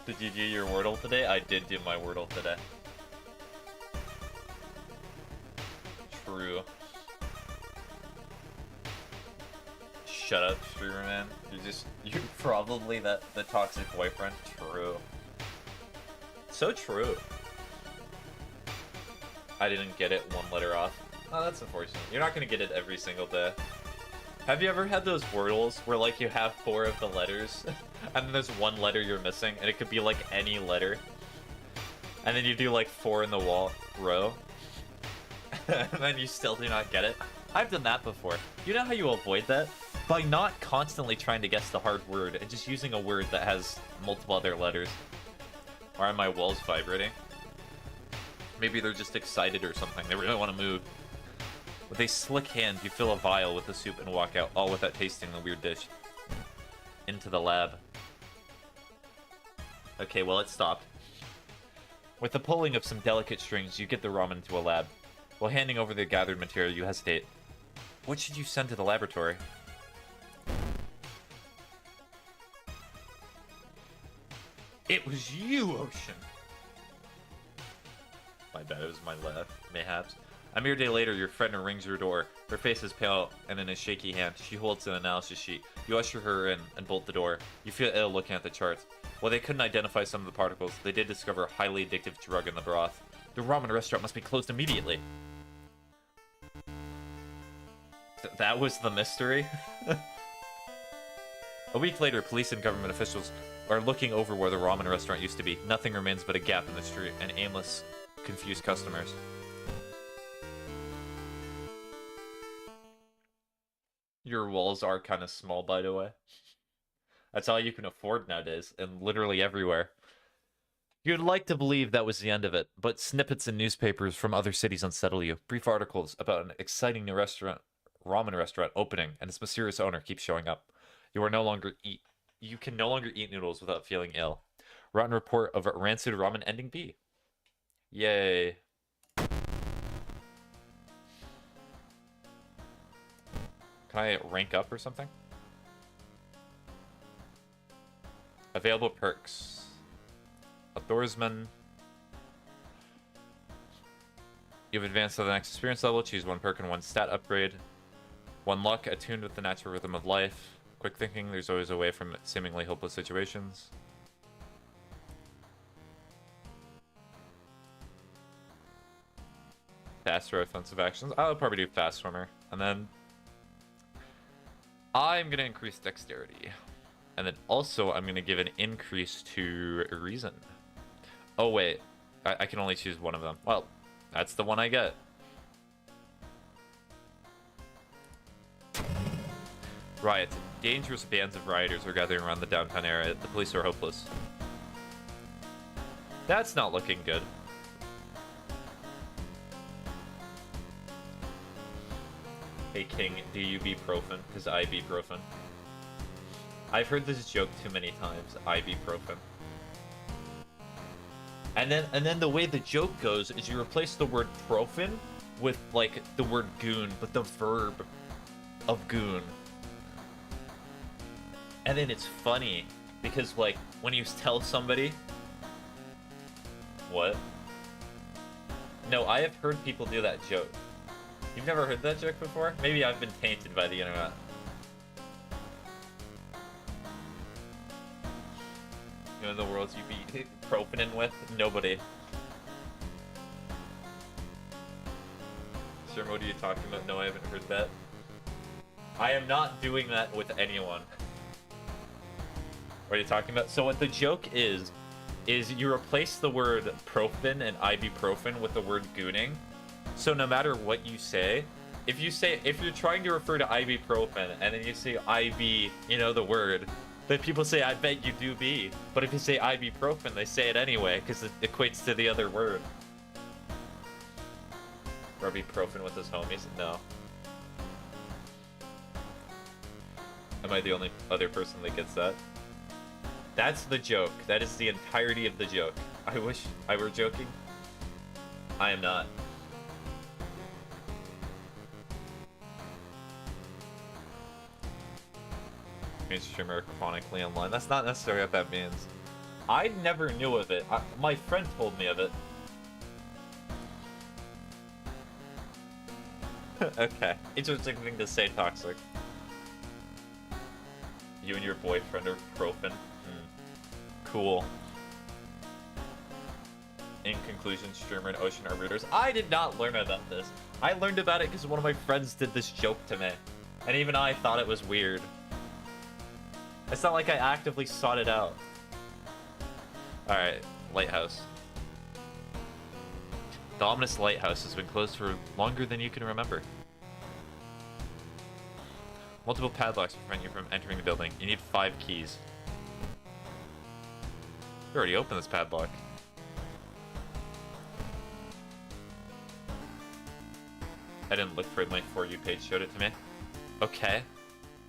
Speaker 1: Did you do your Wordle today? I did do my Wordle today. True. Shut up, streamer man. You're probably the toxic boyfriend. True. So true. I didn't get it one letter off. Oh, that's unfortunate. You're not gonna get it every single day. Have you ever had those Wordles where like you have 4 of the letters and then there's 1 letter you're missing and it could be like any letter, and then you do like 4 in the row and then you still do not get it? I've done that before. You know how you avoid that? By not constantly trying to guess the hard word and just using a word that has multiple other letters. Why are my walls vibrating? Maybe they're just excited or something. They really want to move. With a slick hand, you fill a vial with the soup and walk out, all without tasting the weird dish. Into the lab. Okay, well, it stopped. With the pulling of some delicate strings, you get the ramen to a lab. While handing over the gathered material, you hesitate. What should you send to the laboratory? It was you, Ocean! My bad, it was my left, mayhaps. A mere day later, your friend rings your door. Her face is pale, and in a shaky hand, she holds an analysis sheet. You usher her in and bolt the door. You feel ill looking at the charts. While they couldn't identify some of the particles, they did discover a highly addictive drug in the broth. The ramen restaurant must be closed immediately. That was the mystery? A week later, police and government officials are looking over where the ramen restaurant used to be. Nothing remains but a gap in the street and aimless, confused customers. Your walls are kind of small, by the way. That's all you can afford nowadays, and literally everywhere. You'd like to believe that was the end of it, but snippets in newspapers from other cities unsettle you. Brief articles about an exciting new ramen restaurant opening, and its mysterious owner keeps showing up. You can no longer eat noodles without feeling ill. Rotten report of a rancid ramen ending B. Yay. Can I rank up or something? Available perks. Outdoorsman. You've advanced to the next experience level. Choose one perk and one stat upgrade. One luck, attuned with the natural rhythm of life. Quick thinking, there's always a way from seemingly hopeless situations. Faster offensive actions. I'll probably do fast swimmer. And then I'm going to increase dexterity. And then also I'm going to give an increase to reason. Oh, wait. I can only choose one of them. Well, that's the one I get. Riots. Dangerous bands of rioters are gathering around the downtown area. The police are hopeless. That's not looking good. Hey King, do you ibuprofen? Because I ibuprofen. I've heard this joke too many times. Ibuprofen. And then the way the joke goes is you replace the word profin with like the word goon, but the verb of goon. And then it's funny because like when you tell somebody what? No, I have heard people do that joke. You've never heard that joke before? Maybe I've been tainted by the internet. You know, in the worlds you be profining with? Nobody. Sure, what are you talking about? No, I haven't heard that. I am not doing that with anyone. What are you talking about? So what the joke is you replace the word profin and ibuprofen with the word gooning. So no matter what you say, if you're trying to refer to ibuprofen and then you say IB, you know the word, then people say, I bet you do be. But if you say ibuprofen, they say it anyway, because it equates to the other word. Or ibuprofen with his homies? No. Am I the only other person that gets that? That's the joke. That is the entirety of the joke. I wish I were joking. I am not. Streamer chronically online. That's not necessarily what that means. I never knew of it. My friend told me of it. Okay. Interesting thing to say, Toxic. You and your boyfriend are profin. Cool. In conclusion, streamer and ocean are rooters. I did not learn about this. I learned about it because one of my friends did this joke to me. And even I thought it was weird. It's not like I actively sought it out. Alright, lighthouse. The ominous lighthouse has been closed for longer than you can remember. Multiple padlocks prevent you from entering the building. You need 5 keys. You already opened this padlock. I didn't look for it. My For You page showed it to me. Okay.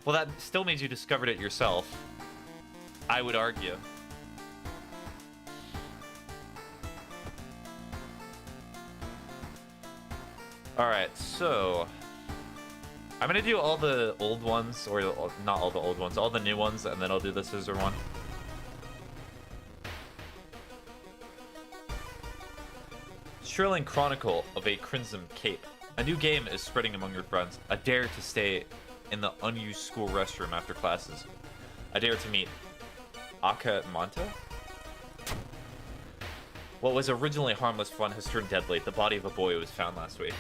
Speaker 1: Well, that still means you discovered it yourself. I would argue. Alright, so... I'm gonna do all the old ones, or not all the old ones, all the new ones, and then I'll do the scissor one. thrilling chronicle of a Crimson Cape. A new game is spreading among your friends. A dare to stay in the unused school restroom after classes. A dare to meet Aka Manta? What was originally harmless fun has turned deadly. The body of a boy was found last week.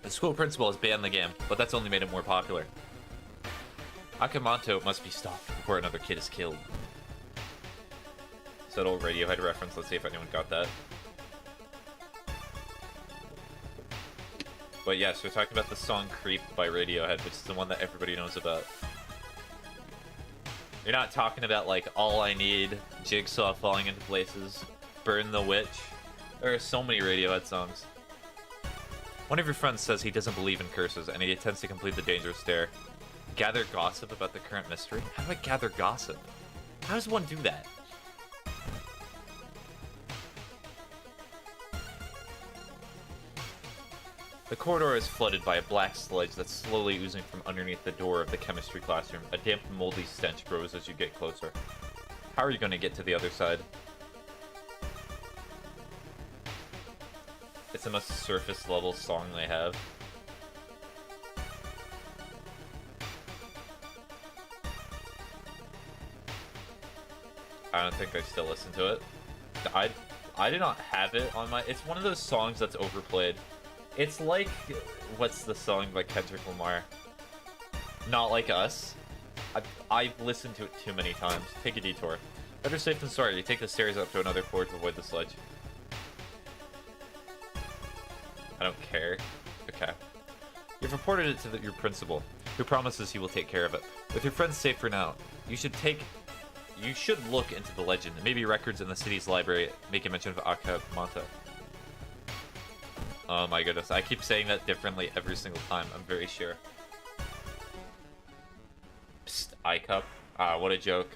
Speaker 1: The school principal has banned the game, but that's only made it more popular. Akamanto must be stopped before another kid is killed. Subtle Radiohead reference. Let's see if anyone got that. But yes, we're talking about the song Creep by Radiohead, which is the one that everybody knows about. You're not talking about, like, All I Need, Jigsaw Falling into Places, Burn the Witch. There are so many Radiohead songs. One of your friends says he doesn't believe in curses, and he intends to complete the dangerous dare. Gather gossip about the current mystery? How do I gather gossip? How does one do that? The corridor is flooded by a black sludge that's slowly oozing from underneath the door of the chemistry classroom. A damp, moldy stench grows as you get closer. How are you going to get to the other side? It's the most surface level song they have. I don't think I still listen to it. I do not have it on my... It's one of those songs that's overplayed. It's like... What's the song by Kendrick Lamar? Not Like Us. I've listened to it too many times. Take a detour. Better safe than sorry. You take the stairs up to another floor to avoid the sludge. I don't care. Okay. You've reported it to your principal, who promises he will take care of it. With your friends safe for now, you should look into the legend. Maybe records in the city's library make a mention of Aka Manta. Oh my goodness, I keep saying that differently every single time, I'm very sure. Psst, I-cup. Ah, what a joke.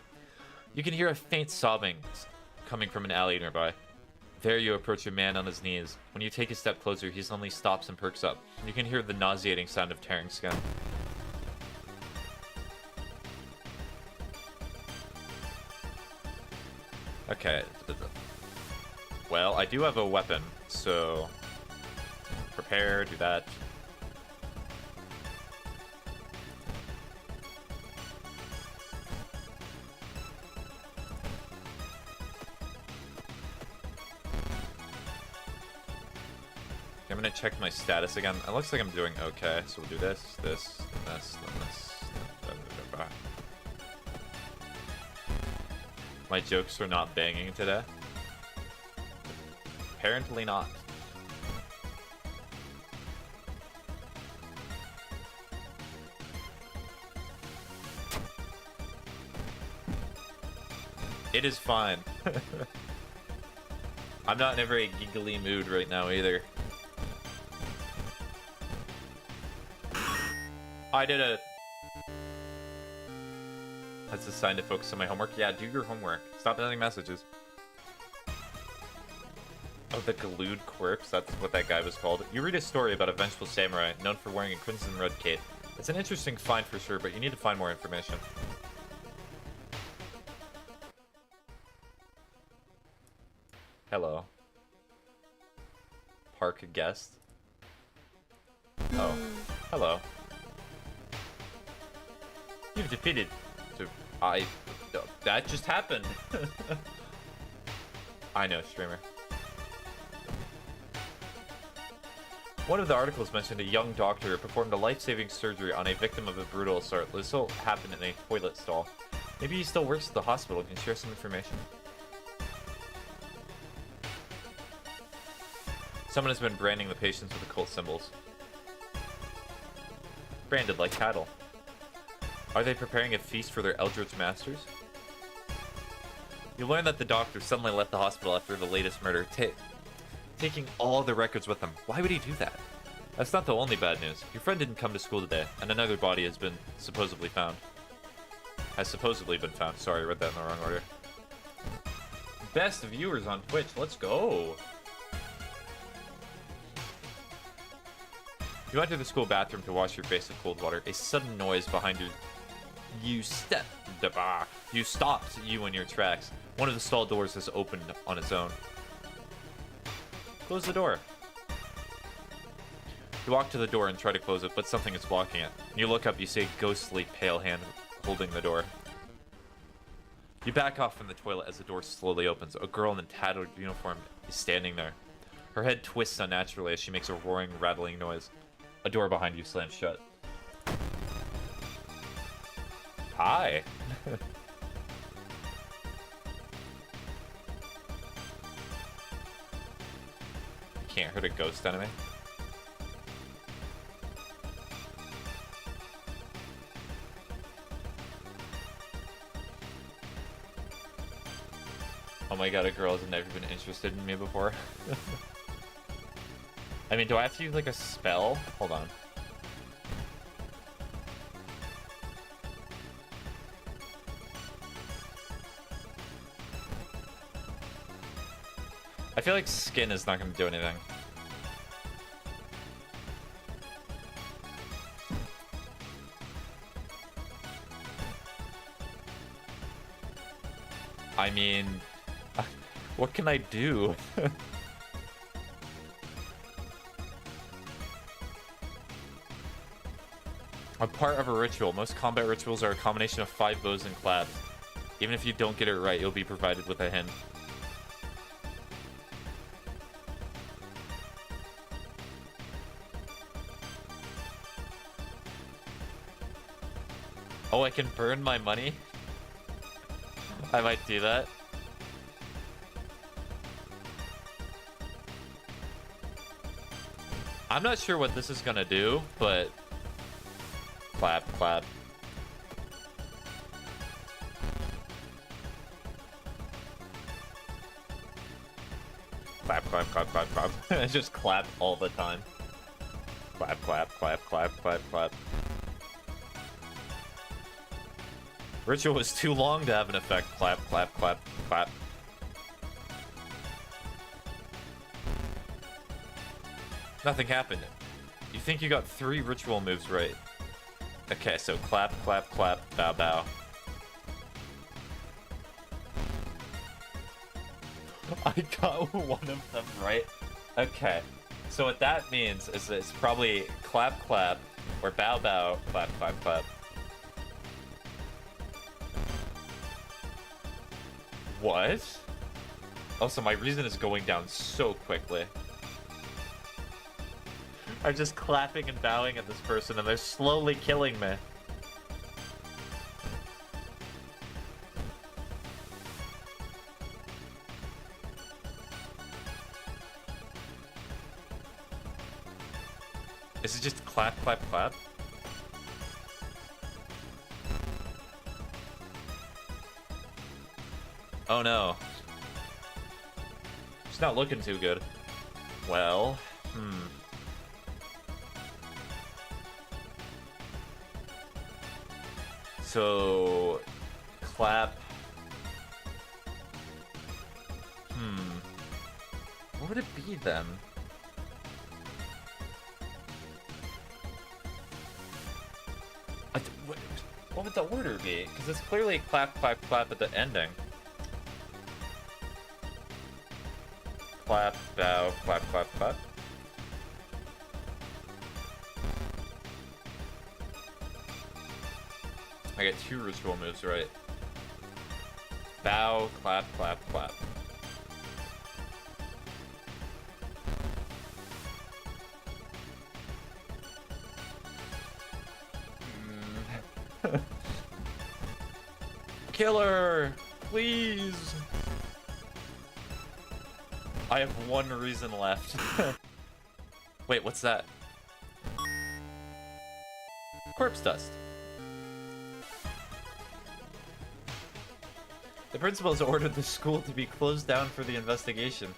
Speaker 1: You can hear a faint sobbing coming from an alley nearby. There you approach a man on his knees. When you take a step closer, he suddenly stops and perks up. You can hear the nauseating sound of tearing skin. Okay. Well, I do have a weapon, so... Prepare, do that. I'm gonna check my status again. It looks like I'm doing okay, so we'll do this, this, then this, then this. My jokes are not banging today. Apparently not. It is fine. I'm not in a very giggly mood right now either. I did it. That's a sign to focus on my homework. Yeah, do your homework. Stop sending messages. Oh, the glued corpse. That's what that guy was called. You read a story about a vengeful samurai known for wearing a crimson red cape. It's an interesting find for sure, but you need to find more information. Hello. Park guest. Oh. Hello. You've defeated... That just happened. I know, streamer. One of the articles mentioned a young doctor performed a life-saving surgery on a victim of a brutal assault. The assault happened in a toilet stall. Maybe he still works at the hospital and can share some information. Someone has been branding the patients with occult symbols. Branded like cattle. Are they preparing a feast for their eldritch masters? You learn that the doctor suddenly left the hospital after the latest murder, taking all the records with him. Why would he do that? That's not the only bad news. Your friend didn't come to school today, and another body has been supposedly found. Sorry, I read that in the wrong order. Best viewers on Twitch, let's go! You enter the school bathroom to wash your face with cold water. A sudden noise behind you. You stopped you in your tracks. One of the stall doors has opened on its own. Close the door. You walk to the door and try to close it, but something is blocking it. You look up, you see a ghostly, pale hand holding the door. You back off from the toilet as the door slowly opens. A girl in a tattered uniform is standing there. Her head twists unnaturally as she makes a roaring, rattling noise. A door behind you slams shut. Hi. Can't hurt a ghost enemy. Oh my god, a girl has never been interested in me before. I mean, do I have to use like a spell? Hold on. I feel like skin is not going to do anything. I mean, what can I do? A part of a ritual. Most combat rituals are a combination of 5 bows and claps. Even if you don't get it right, you'll be provided with a hint. Oh, I can burn my money? I might do that. I'm not sure what this is gonna do, but... Clap, clap. Clap, clap, clap, clap, clap. I just clap all the time. Clap, clap, clap, clap, clap, clap. Ritual was too long to have an effect. Clap, clap, clap, clap. Nothing happened. You think you got 3 ritual moves right. Okay, so clap, clap, clap, bow, bow. I got one of them right. Okay, so what that means is that it's probably clap, clap, or bow, bow, clap, clap, clap. What? Also, my reason is going down so quickly. I'm just clapping and bowing at this person, and they're slowly killing me. Is it just clap, clap, clap? Oh no. It's not looking too good. Well, So, clap. What would it be then? What would the order be? Because it's clearly clap, clap, clap at the ending. Clap, bow, clap, clap, clap. I get 2 ritual moves right. Bow, clap, clap, clap. Killer! Please! I have 1 reason left. Wait, what's that? Corpse dust. The principal has ordered the school to be closed down for the investigation.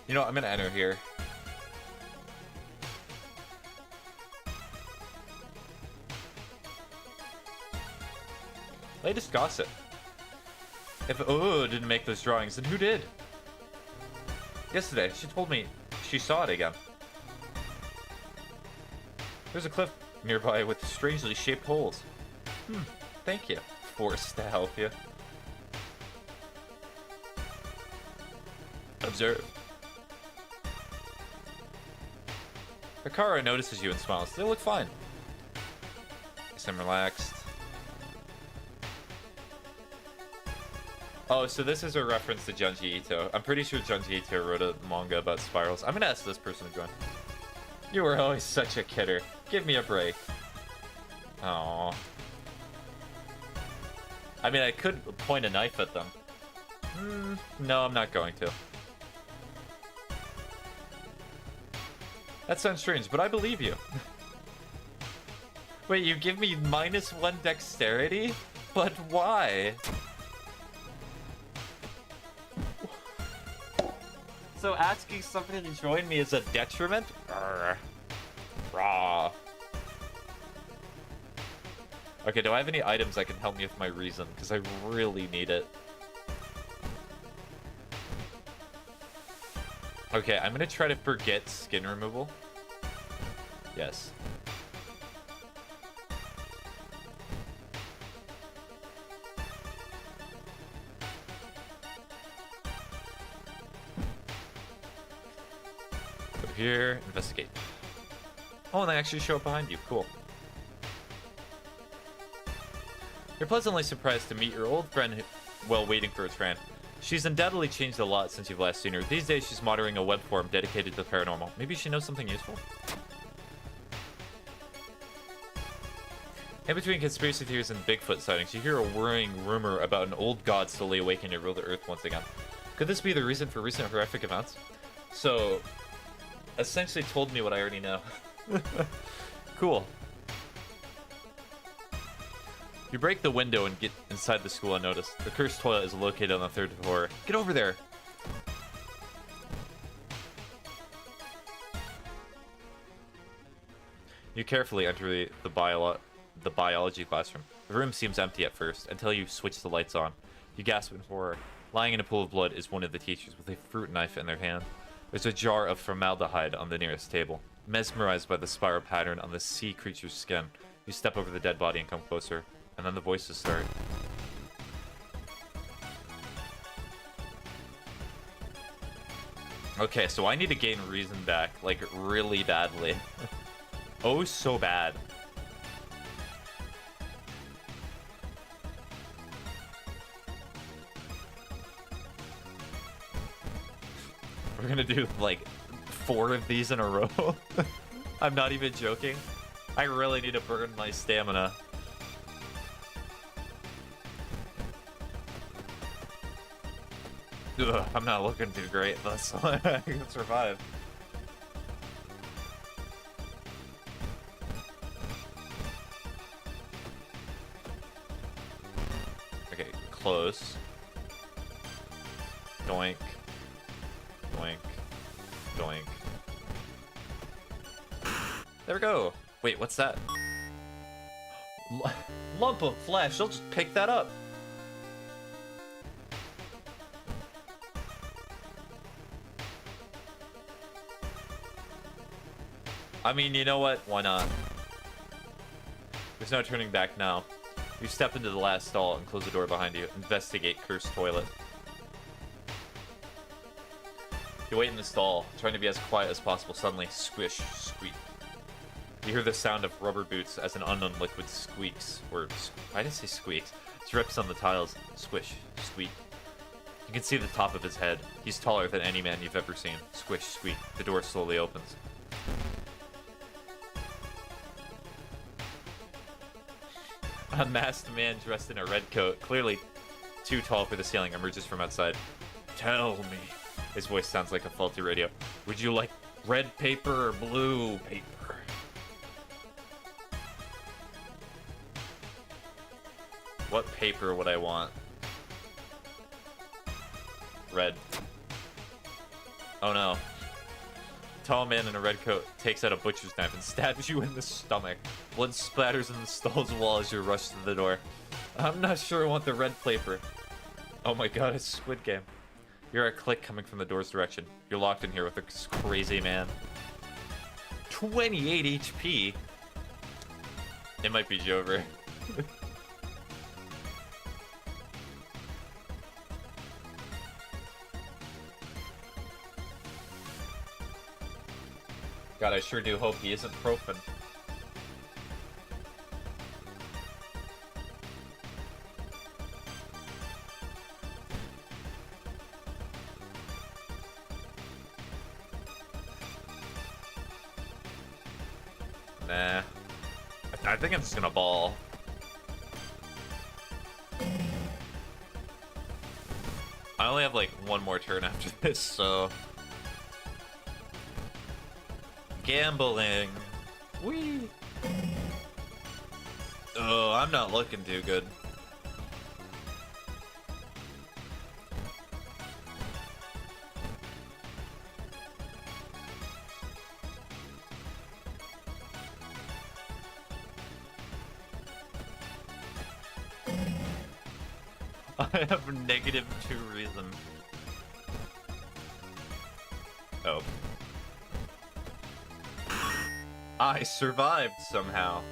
Speaker 1: You know what, I'm gonna enter here. Latest gossip. If didn't make those drawings, then who did? Yesterday, she told me she saw it again. There's a cliff nearby with strangely shaped holes. Thank you. Forced to help you. Observe. Hikara notices you and smiles. They look fine. You seem relaxed. Oh, so this is a reference to Junji Ito. I'm pretty sure Junji Ito wrote a manga about spirals. I'm gonna ask this person to join. You were always such a kidder. Give me a break. Aww. I mean, I could point a knife at them. No, I'm not going to. That sounds strange, but I believe you. Wait, you give me -1 dexterity? But why? So asking somebody to join me is a detriment? Raw. Okay, do I have any items that can help me with my reason? Because I really need it. Okay, I'm gonna try to forget skin removal. Yes. Go here, investigate. Oh, and they actually show up behind you. Cool. You're pleasantly surprised to meet your old friend while waiting for a train. She's undoubtedly changed a lot since you've last seen her. These days, she's monitoring a web forum dedicated to the paranormal. Maybe she knows something useful? In between conspiracy theories and Bigfoot sightings, you hear a worrying rumor about an old god slowly awakening to rule the earth once again. Could this be the reason for recent horrific events? So, essentially told me what I already know. Cool. You break the window and get inside the school unnoticed. The cursed toilet is located on the 3rd floor. Get over there! You carefully enter the biology classroom. The room seems empty at first, until you switch the lights on. You gasp in horror. Lying in a pool of blood is one of the teachers with a fruit knife in their hand. There's a jar of formaldehyde on the nearest table. Mesmerized by the spiral pattern on the sea creature's skin, you step over the dead body and come closer. And then the voices start. Okay, so I need to gain reason back, like, really badly. Oh, so bad. We're gonna do, like, 4 of these in a row. I'm not even joking. I really need to burn my stamina. Ugh, I'm not looking too great, but I can survive. Okay, close. Doink. Doink. Doink. There we go. Wait, what's that? Lump of flesh. I'll just pick that up. I mean, you know what? Why not? There's no turning back now. You step into the last stall and close the door behind you. Investigate cursed toilet. You wait in the stall, trying to be as quiet as possible. Suddenly, squish, squeak. You hear the sound of rubber boots as an unknown liquid squeaks. Or, why did I say squeaks? Drips on the tiles. Squish, squeak. You can see the top of his head. He's taller than any man you've ever seen. Squish, squeak. The door slowly opens. A masked man dressed in a red coat, clearly too tall for the ceiling, emerges from outside. Tell me. His voice sounds like a faulty radio. Would you like red paper or blue paper? What paper would I want? Red. Oh no. Tall man in a red coat takes out a butcher's knife and stabs you in the stomach. Blood splatters in the stall's wall as you rush to the door. I'm not sure I want the red paper. Oh my god, it's Squid Game. You hear a click coming from the door's direction. You're locked in here with this crazy man. 28 HP? It might be Jover. God, I sure do hope he isn't Profan. Nah. I think I'm just gonna ball. I only have like one more turn after this, so... Gambling. Whee! Oh, I'm not looking too good. I have -2 reason. Oh. I survived somehow.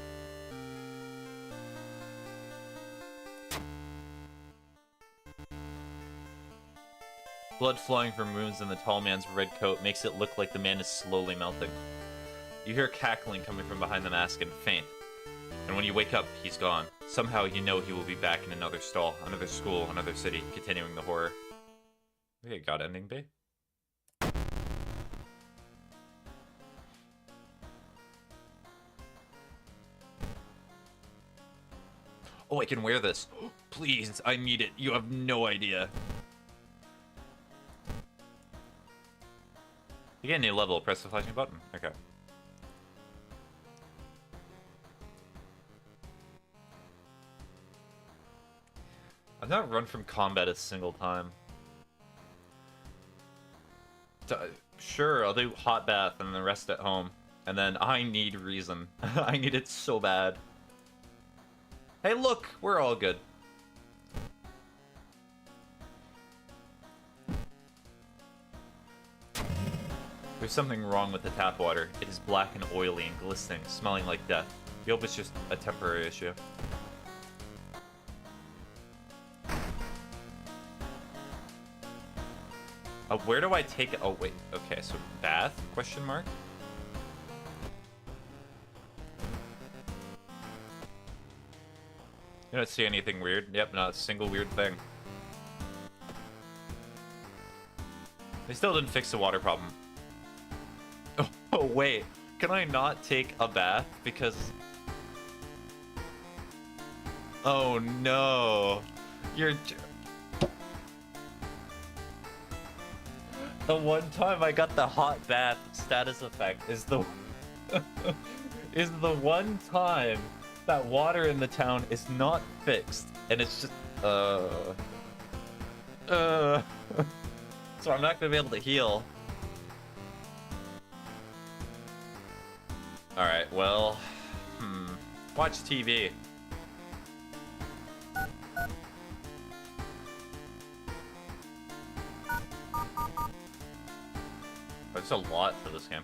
Speaker 1: Blood flowing from wounds in the tall man's red coat makes it look like the man is slowly melting. You hear cackling coming from behind the mask and faint. And when you wake up, he's gone. Somehow you know he will be back in another stall, another school, another city, continuing the horror. Okay, God ending day. Oh, I can wear this. Please, I need it. You have no idea. You get a new level, press the flashing button. Okay. I've not run from combat a single time. Sure, I'll do hot bath and the rest at home. And then I need reason. I need it so bad. Hey, look! We're all good. There's something wrong with the tap water. It is black and oily and glistening, smelling like death. We hope it's just a temporary issue. Where do I take it? Oh, wait. Okay, so bath? Question mark? You don't see anything weird? Yep, not a single weird thing. They still didn't fix the water problem. Oh, wait. Can I not take a bath? Because... Oh, no. You're... The one time I got the hot bath status effect is the... is the one time that water in the town is not fixed. And it's just... So I'm not gonna be able to heal. Alright, well... Watch TV. There's a lot for this game.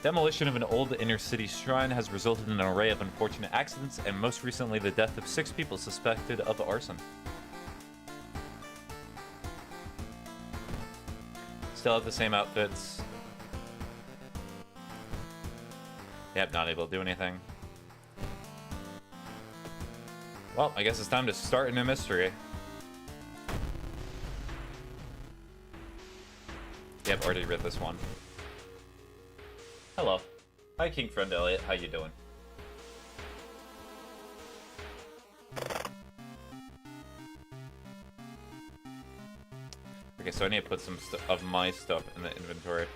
Speaker 1: Demolition of an old inner-city shrine has resulted in an array of unfortunate accidents, and most recently the death of 6 people suspected of arson. Still have the same outfits. Yep, not able to do anything. Well, I guess it's time to start a new mystery. Yep, already read this one. Hello. Hi, King Friend Elliot. How you doing? Okay, so I need to put some of my stuff in the inventory.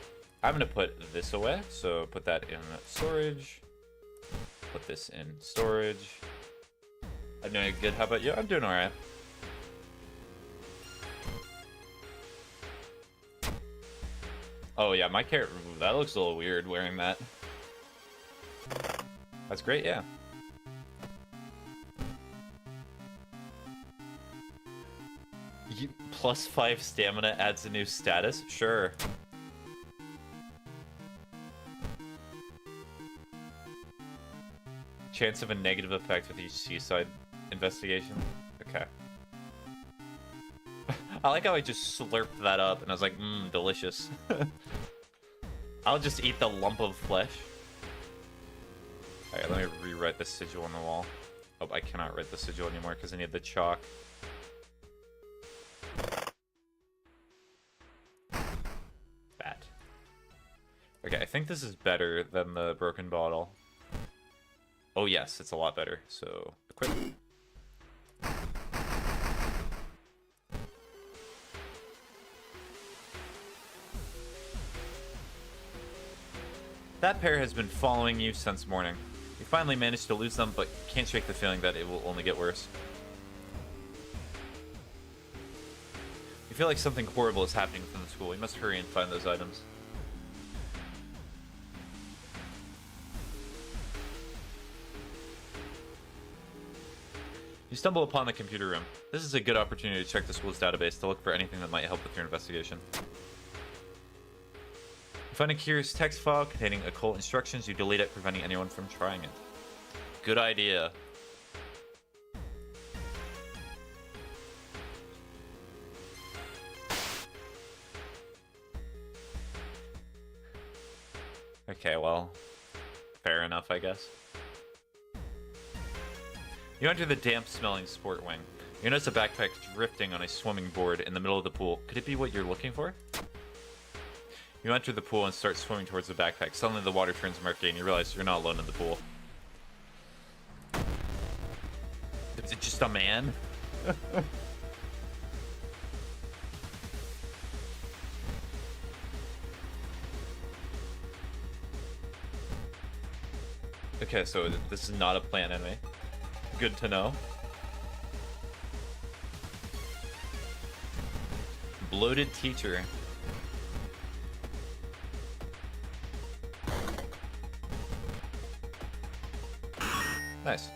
Speaker 1: I'm gonna put this away, so put that in storage. Put this in storage. I'm doing good. How about you? I'm doing alright. Oh yeah, my character, that looks a little weird wearing that. That's great, yeah. +5 stamina adds a new status? Sure. Chance of a negative effect with each seaside investigation. Okay. I like how I just slurped that up and I was like, mmm, delicious. I'll just eat the lump of flesh. Alright, let me rewrite the sigil on the wall. Oh, I cannot write the sigil anymore because I need the chalk. Bad. Okay, I think this is better than the broken bottle. Oh yes, it's a lot better. So, equip. That pair has been following you since morning. You finally managed to lose them, but can't shake the feeling that it will only get worse. You feel like something horrible is happening within the school. You must hurry and find those items. You stumble upon the computer room. This is a good opportunity to check the school's database to look for anything that might help with your investigation. You find a curious text file containing occult instructions. You delete it, preventing anyone from trying it. Good idea. Okay, well, fair enough, I guess. You enter the damp-smelling sport wing. You notice a backpack drifting on a swimming board in the middle of the pool. Could it be what you're looking for? You enter the pool and start swimming towards the backpack. Suddenly the water turns murky and you realize you're not alone in the pool. Is it just a man? Okay, so this is not a plant enemy. Good to know. Bloated teacher. Nice.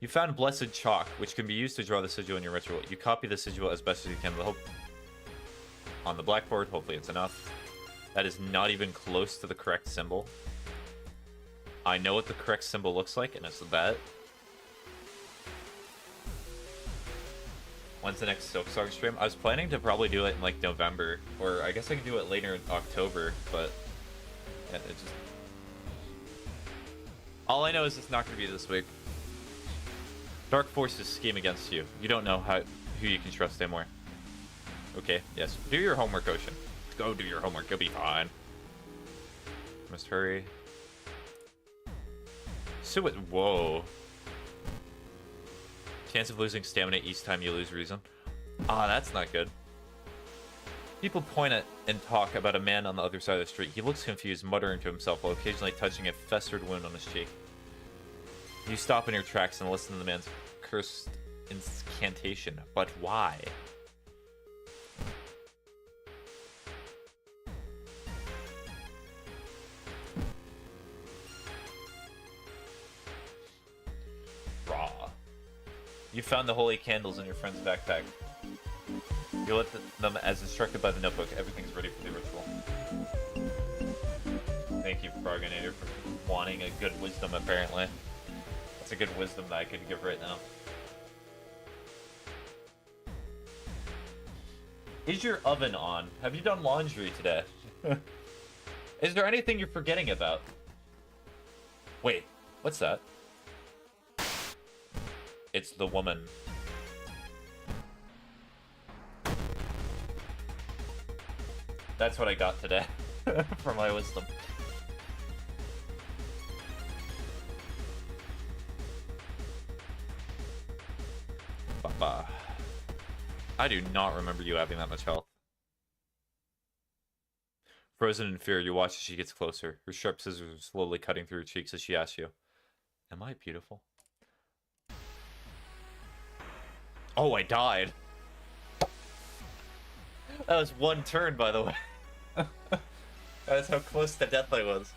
Speaker 1: You found blessed chalk, which can be used to draw the sigil in your ritual. You copy the sigil as best as you can on the blackboard. Hopefully it's enough. That is not even close to the correct symbol. I know what the correct symbol looks like, and it's that. When's the next Silksong stream? I was planning to probably do it in like November, or I guess I could do it later in October, but yeah, it just... All I know is it's not going to be this week. Dark forces scheme against you. You don't know who you can trust anymore. Okay, yes. Do your homework, Ocean. Go do your homework. You'll be fine. Must hurry. Whoa. Chance of losing stamina each time you lose reason. Ah, that's not good. People point at and talk about a man on the other side of the street. He looks confused, muttering to himself while occasionally touching a festered wound on his cheek. You stop in your tracks and listen to the man's cursed incantation. But why? You found the holy candles in your friend's backpack. You lit them as instructed by the notebook. Everything's ready for the ritual. Thank you, Froginator, for wanting a good wisdom, apparently. That's a good wisdom that I could give right now. Is your oven on? Have you done laundry today? Is there anything you're forgetting about? Wait, what's that? It's the woman. That's what I got today for my wisdom. Papa. I do not remember you having that much health. Frozen in fear, you watch as she gets closer. Her sharp scissors are slowly cutting through her cheeks as she asks you, "Am I beautiful?" Oh, I died. That was one turn, by the way. That's how close to death I was.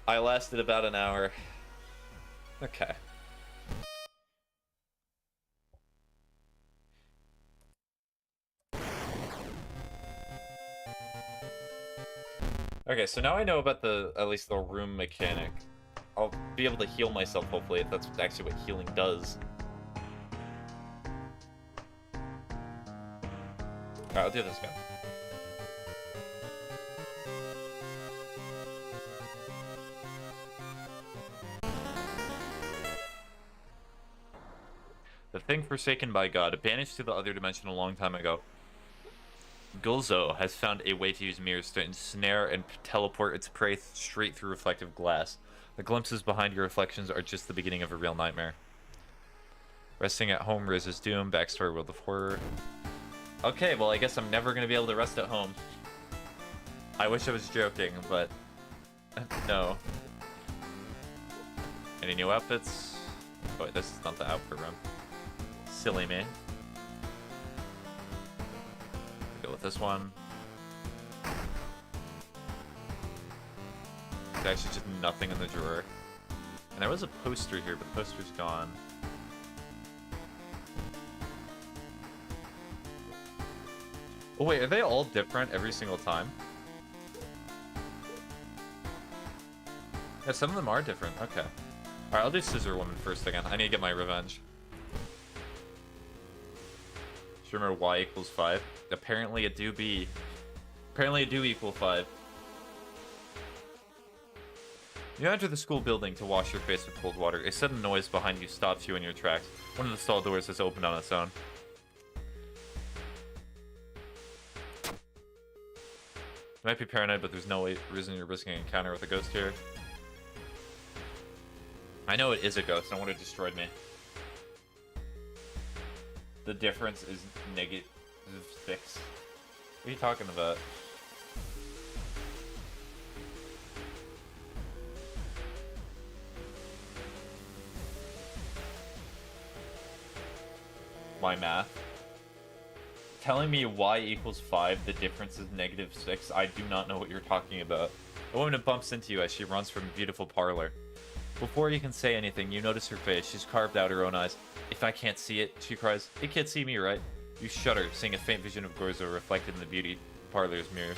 Speaker 1: I lasted about an hour. Okay. Okay, so now I know about at least the room mechanic. I'll be able to heal myself, hopefully, if that's actually what healing does. Alright, I'll do this again. The thing forsaken by God, banished to the other dimension a long time ago. Gulzo has found a way to use mirrors to ensnare and teleport its prey straight through reflective glass. The glimpses behind your reflections are just the beginning of a real nightmare. Resting at home raises doom, backstory world of horror. Okay, well I guess I'm never going to be able to rest at home. I wish I was joking, but no. Any new outfits? Oh wait, this is not the outfit room. Silly me. Go with this one. There's actually just nothing in the drawer. And there was a poster here, but the poster's gone. Oh wait, are they all different every single time? Yeah, some of them are different. Okay. Alright, I'll do Scissor Woman first again. I need to get my revenge. Just remember y equals 5. Apparently it do be. Apparently it do equal 5. You enter the school building to wash your face with cold water. A sudden noise behind you stops you in your tracks. One of the stall doors has opened on its own. You might be paranoid, but there's no reason you're risking an encounter with a ghost here. I know it is a ghost. I want it destroyed me. The difference is negative 6. What are you talking about? My math. Telling me y equals 5, the difference is negative 6. I do not know what you're talking about. A woman bumps into you as she runs from a beautiful parlor. Before you can say anything, you notice her face. She's carved out her own eyes. If I can't see it, she cries. It can't see me, right? You shudder, seeing a faint vision of Gorzo reflected in the beauty parlor's mirrors.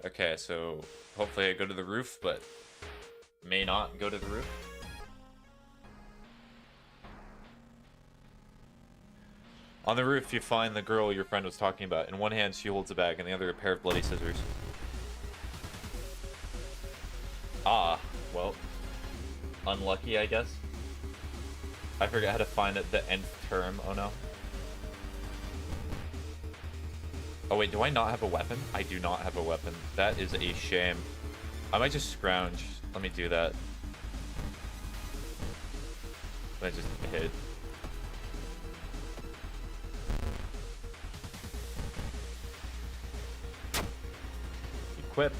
Speaker 1: Okay, so hopefully I go to the roof, but may not go to the roof. On the roof, you find the girl your friend was talking about. In one hand, she holds a bag, in the other, a pair of bloody scissors. Ah, well, unlucky, I guess. I forgot how to find it the nth term. Oh no. Oh wait, do I not have a weapon? I do not have a weapon. That is a shame. I might just scrounge. Let me do that. I just hit. Equip.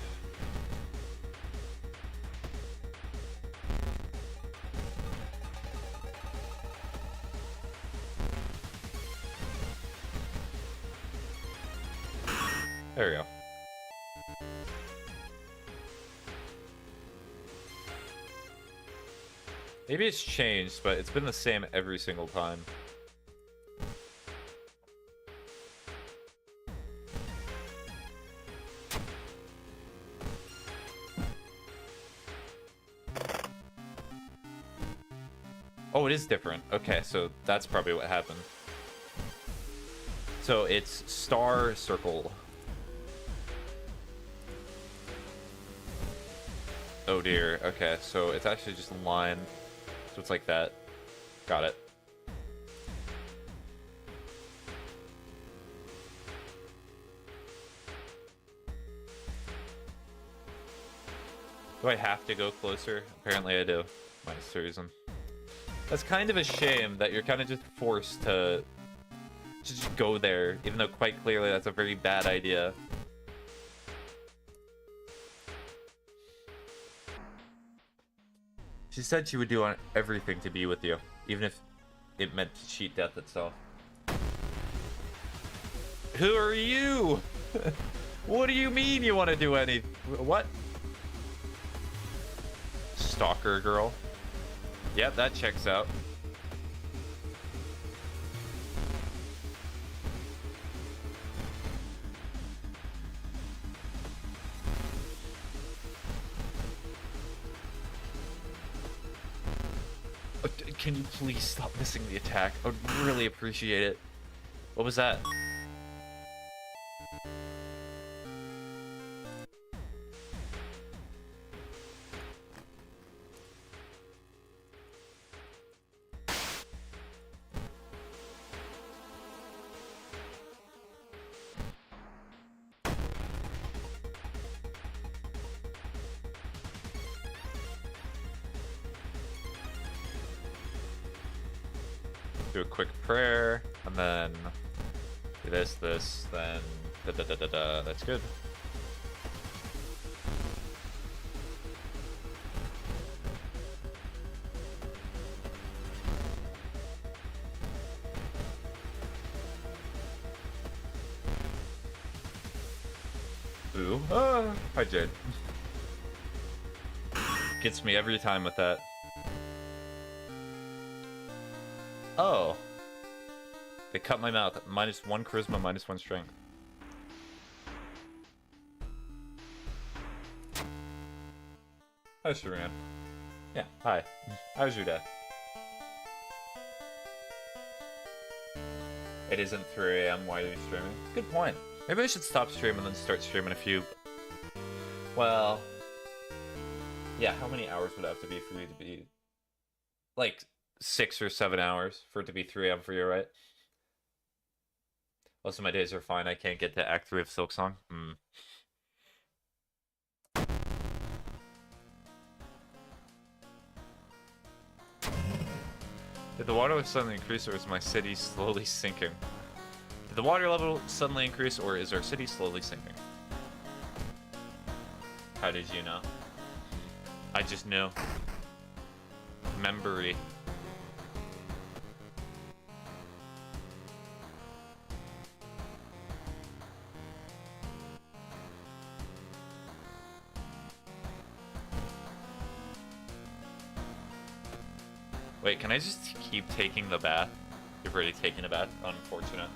Speaker 1: There we go. Maybe it's changed, but it's been the same every single time. Oh, it is different. Okay, so that's probably what happened. So it's star circle. Oh dear. Okay, so it's actually just a line. So it's like that. Got it. Do I have to go closer? Apparently I do. Minus reason. That's kind of a shame that you're kind of just forced to just go there, even though quite clearly that's a very bad idea. She said she would do everything to be with you, even if it meant to cheat death itself. Who are you? What do you mean you want to do any... What? Stalker girl. Yep, that checks out. can you please stop missing the attack? I would really appreciate it. What was that? Do a quick prayer, and then do this, then da-da-da-da-da. That's good. Ooh. Ah, I did. Gets me every time with that. Oh. They cut my mouth. -1 charisma, -1 strength. Hi, Sharan. Yeah, hi. How's your day? It isn't 3 AM. Why are you streaming? Good point. Maybe I should stop streaming and then start streaming a few. Well, yeah, how many hours would it have to be for you to be... Like, 6 or 7 hours for it to be 3 AM for you, right? Most of my days are fine. I can't get to Act 3 of Silksong. Did the water level suddenly increase, or is my city slowly sinking? Did the water level suddenly increase, or is our city slowly sinking? How did you know? I just knew. Memory. Wait, can I just keep taking the bath? You've already taken a bath? Unfortunate.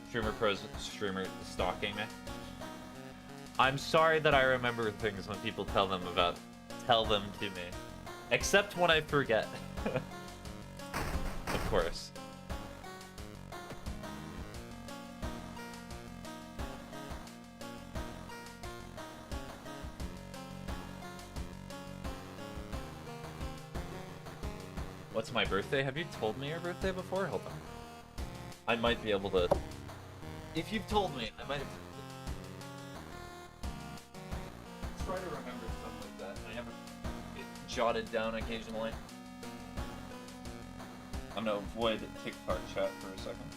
Speaker 1: Streamer pros, streamer stalking me. I'm sorry that I remember things when people tell them to me. Except when I forget. Of course. What's my birthday? Have you told me your birthday before? Hold on. I might be able to... If you've told me, I might have... Try to remember stuff like that. I have it jotted down occasionally. I'm gonna avoid TikTok chat for a second.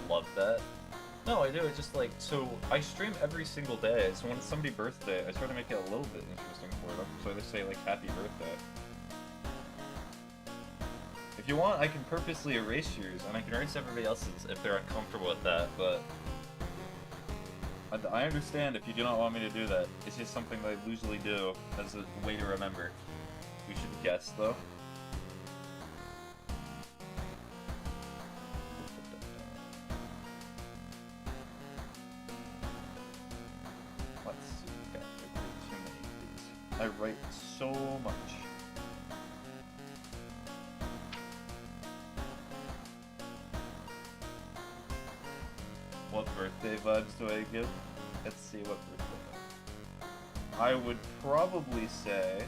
Speaker 1: Love that. No, I do. It's just like, so I stream every single day, so when it's somebody's birthday, I try to make it a little bit interesting for them. So I just say, like, happy birthday. If you want, I can purposely erase yours, and I can erase everybody else's if they're uncomfortable with that, but... I understand if you do not want me to do that. It's just something that I usually do as a way to remember. We should guess, though. I write so much. What birthday vibes do I give? Let's see what birthday vibes. I would probably say...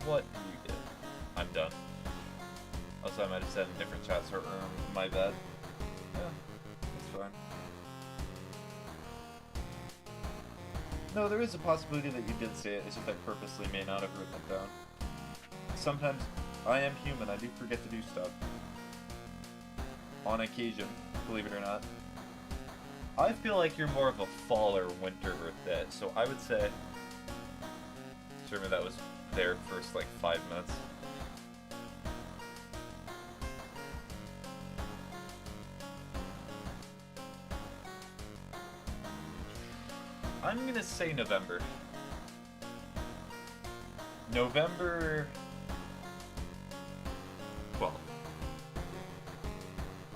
Speaker 1: What do you give? I'm done. Also, I might have said in different chats or my bad. Yeah, that's fine. No, there is a possibility that you did say it, it's just I purposely may not have written it down. Sometimes, I am human, I do forget to do stuff. On occasion, believe it or not. I feel like you're more of a fall or winter birthday, so I would say... Remember that was their first, like, 5 minutes. I'm gonna say November. November 12th.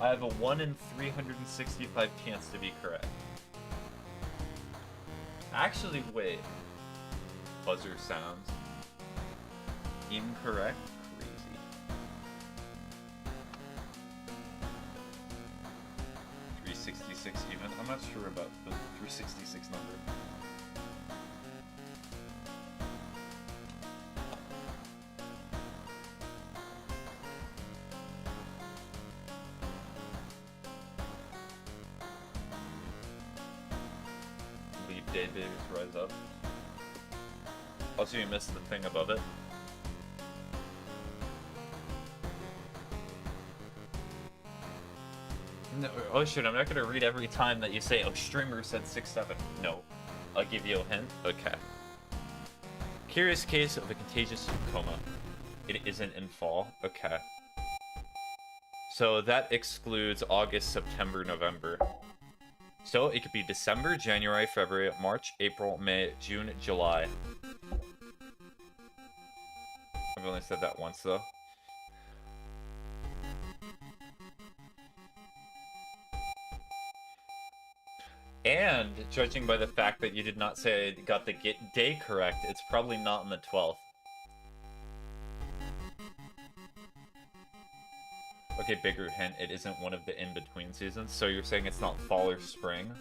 Speaker 1: I have a 1 in 365 chance to be correct. Actually, wait. Buzzer sounds. Incorrect? Crazy. 366 even? I'm not sure about the 366 number. Leave day babies rise up. Also, you missed the thing above it. No, oh shit, I'm not gonna read every time that you say, oh, streamer said 6-7. No. I'll give you a hint. Okay. Curious case of a contagious coma. It isn't in fall. Okay. So that excludes August, September, November. So it could be December, January, February, March, April, May, June, July. I've only said that once, though. And, judging by the fact that you did not say I got the day correct, it's probably not on the 12th. Okay, bigger hint, it isn't one of the in-between seasons, so you're saying it's not fall or spring?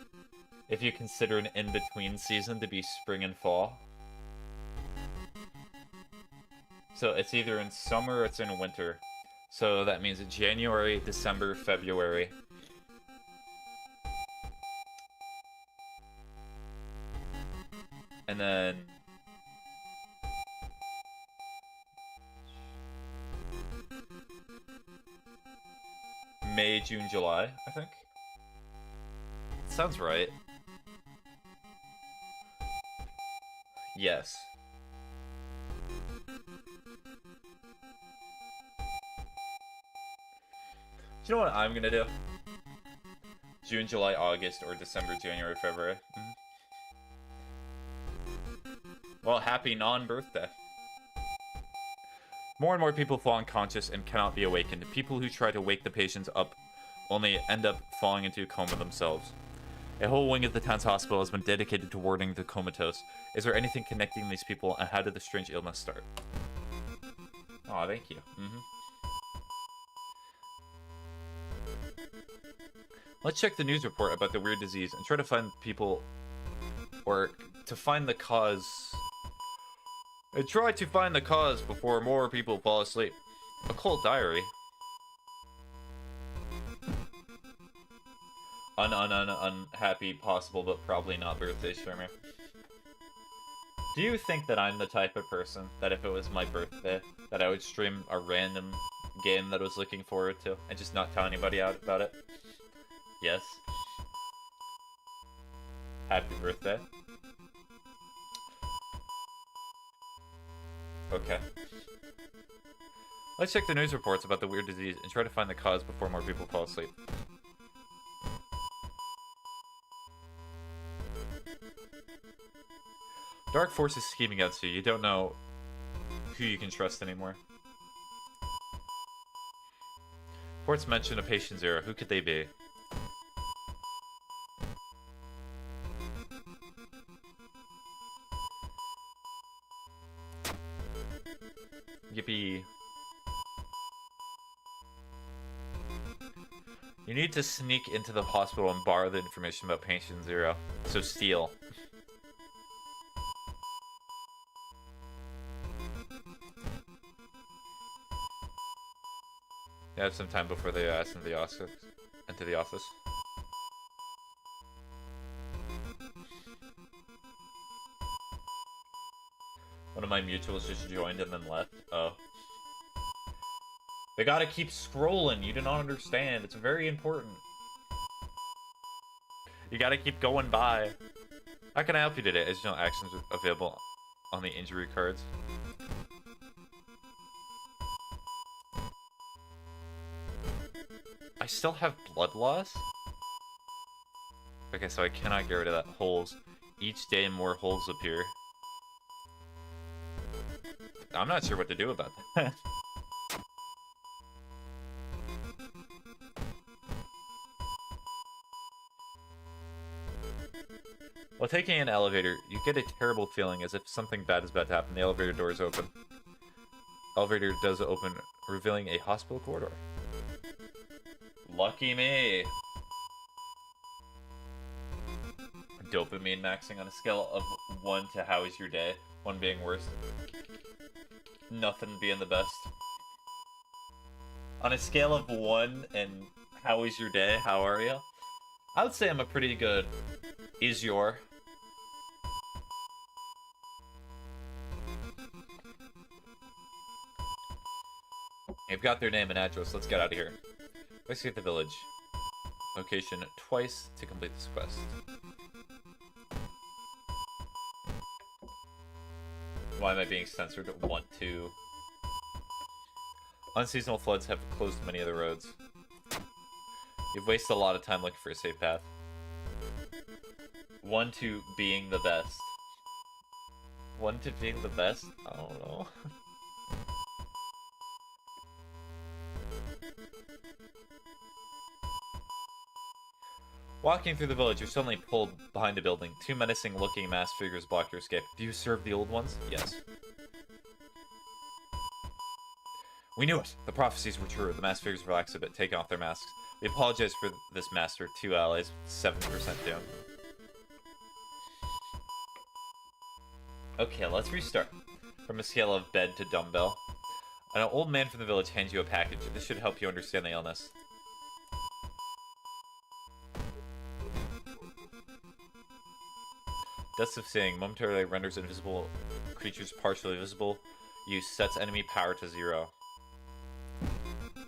Speaker 1: If you consider an in-between season to be spring and fall? So it's either in summer or it's in winter. So that means January, December, February. And then May, June, July, I think. Sounds right. Yes. Do you know what I'm gonna do? June, July, August, or December, January, February. Well, happy non-birthday. More and more people fall unconscious and cannot be awakened. People who try to wake the patients up only end up falling into a coma themselves. A whole wing of the town's hospital has been dedicated to warding the comatose. Is there anything connecting these people, and how did the strange illness start? Aw, thank you. Let's check the news report about the weird disease and try to find people, or to find the cause. And try to find the cause before more people fall asleep. Occult diary. Unhappy, possible, but probably not birthday streamer. Do you think that I'm the type of person that if it was my birthday, that I would stream a random game that I was looking forward to and just not tell anybody out about it? Yes. Happy birthday. Okay. Let's check the news reports about the weird disease and try to find the cause before more people fall asleep. Dark forces scheme against you. You don't know who you can trust anymore. Reports mention a patient zero. Who could they be? Yippee. You need to sneak into the hospital and borrow the information about patient zero. So steal. You have some time before they ask into the office. One of my mutuals just joined and then left. Oh. They gotta keep scrolling. You do not understand. It's very important. You gotta keep going by. How can I help you today? Additional actions available on the injury cards. I still have blood loss? Okay, so I cannot get rid of that. Holes. Each day more holes appear. I'm not sure what to do about that. While taking an elevator, you get a terrible feeling as if something bad is about to happen. The elevator doors open. Elevator does open, revealing a hospital corridor. Lucky me. Dopamine maxing on a scale of 1 to how is your day? 1 being worst. Nothing being the best. On a scale of 1 and how is your day? How are you? I would say I'm a pretty good is your. You've got their name and address. Let's get out of here. Investigate the village. Location twice to complete this quest. Why am I being censored? Want to. Unseasonal floods have closed many of the roads. You've wasted a lot of time looking for a safe path. 1 to being the best. 1 to being the best? I don't know. Walking through the village, you're suddenly pulled behind a building. 2 menacing-looking masked figures block your escape. Do you serve the old ones? Yes. We knew it! The prophecies were true. The masked figures relax a bit, taking off their masks. We apologize for this, master. 2 allies, 70% down. Okay, let's restart. From a scale of bed to dumbbell. An old man from the village hands you a package. This should help you understand the illness. Dust of Seeing momentarily renders invisible creatures partially visible. Use sets enemy power to 0.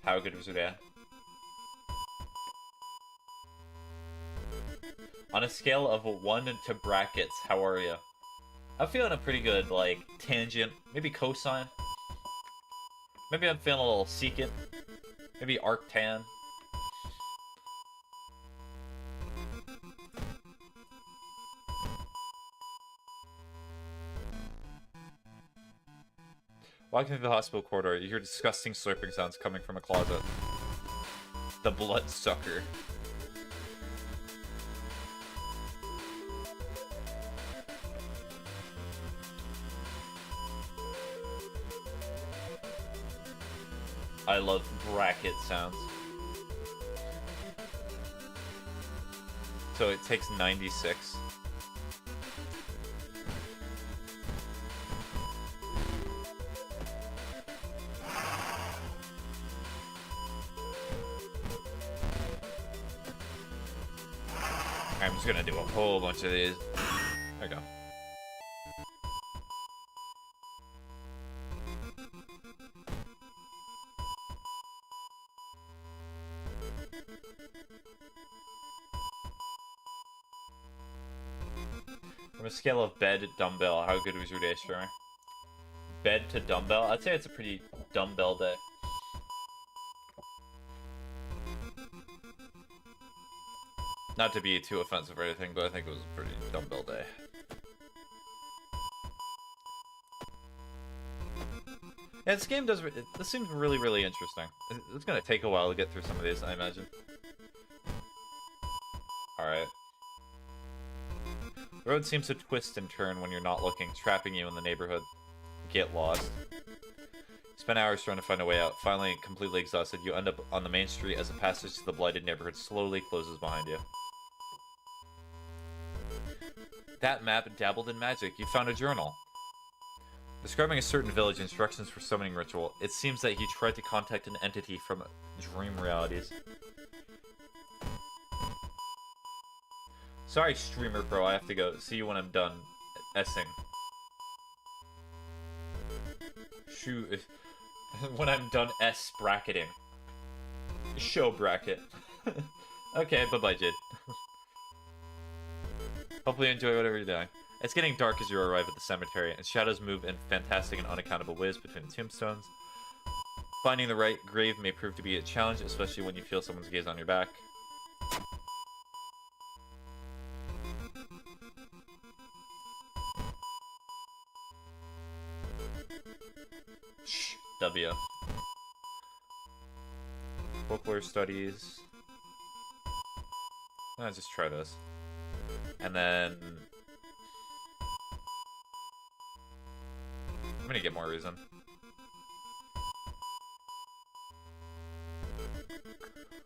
Speaker 1: How good was your day? On a scale of 1 to brackets, how are you? I'm feeling a pretty good, like, tangent. Maybe cosine. Maybe I'm feeling a little secant. Maybe arctan. Walking through the hospital corridor, you hear disgusting slurping sounds coming from a closet. The bloodsucker. I love bracket sounds. So it takes 96. I'm just gonna do a whole bunch of these. There we go. From a scale of bed to dumbbell, how good was your day, Sure? Bed to dumbbell? I'd say it's a pretty dumbbell day. Not to be too offensive or anything, but I think it was a pretty dumbbell day. Yeah, this game does... This seems really, really interesting. It's gonna take a while to get through some of these, I imagine. Alright. The road seems to twist and turn when you're not looking, trapping you in the neighborhood. Get lost. Spend hours trying to find a way out. Finally, completely exhausted, you end up on the main street as the passage to the blighted neighborhood slowly closes behind you. That map dabbled in magic. You found a journal. Describing a certain village, instructions for summoning ritual. It seems that he tried to contact an entity from dream realities. Sorry, Streamer Pro, I have to go. See you when I'm done essing. Shoot. When I'm done S-bracketing. Show bracket. Okay, bye-bye, Jade. Hopefully you enjoy whatever you're doing. It's getting dark as you arrive at the cemetery, and shadows move in fantastic and unaccountable ways between the tombstones. Finding the right grave may prove to be a challenge, especially when you feel someone's gaze on your back. Shh. W. Folklore studies. Let's just try this. And then gonna get more reason.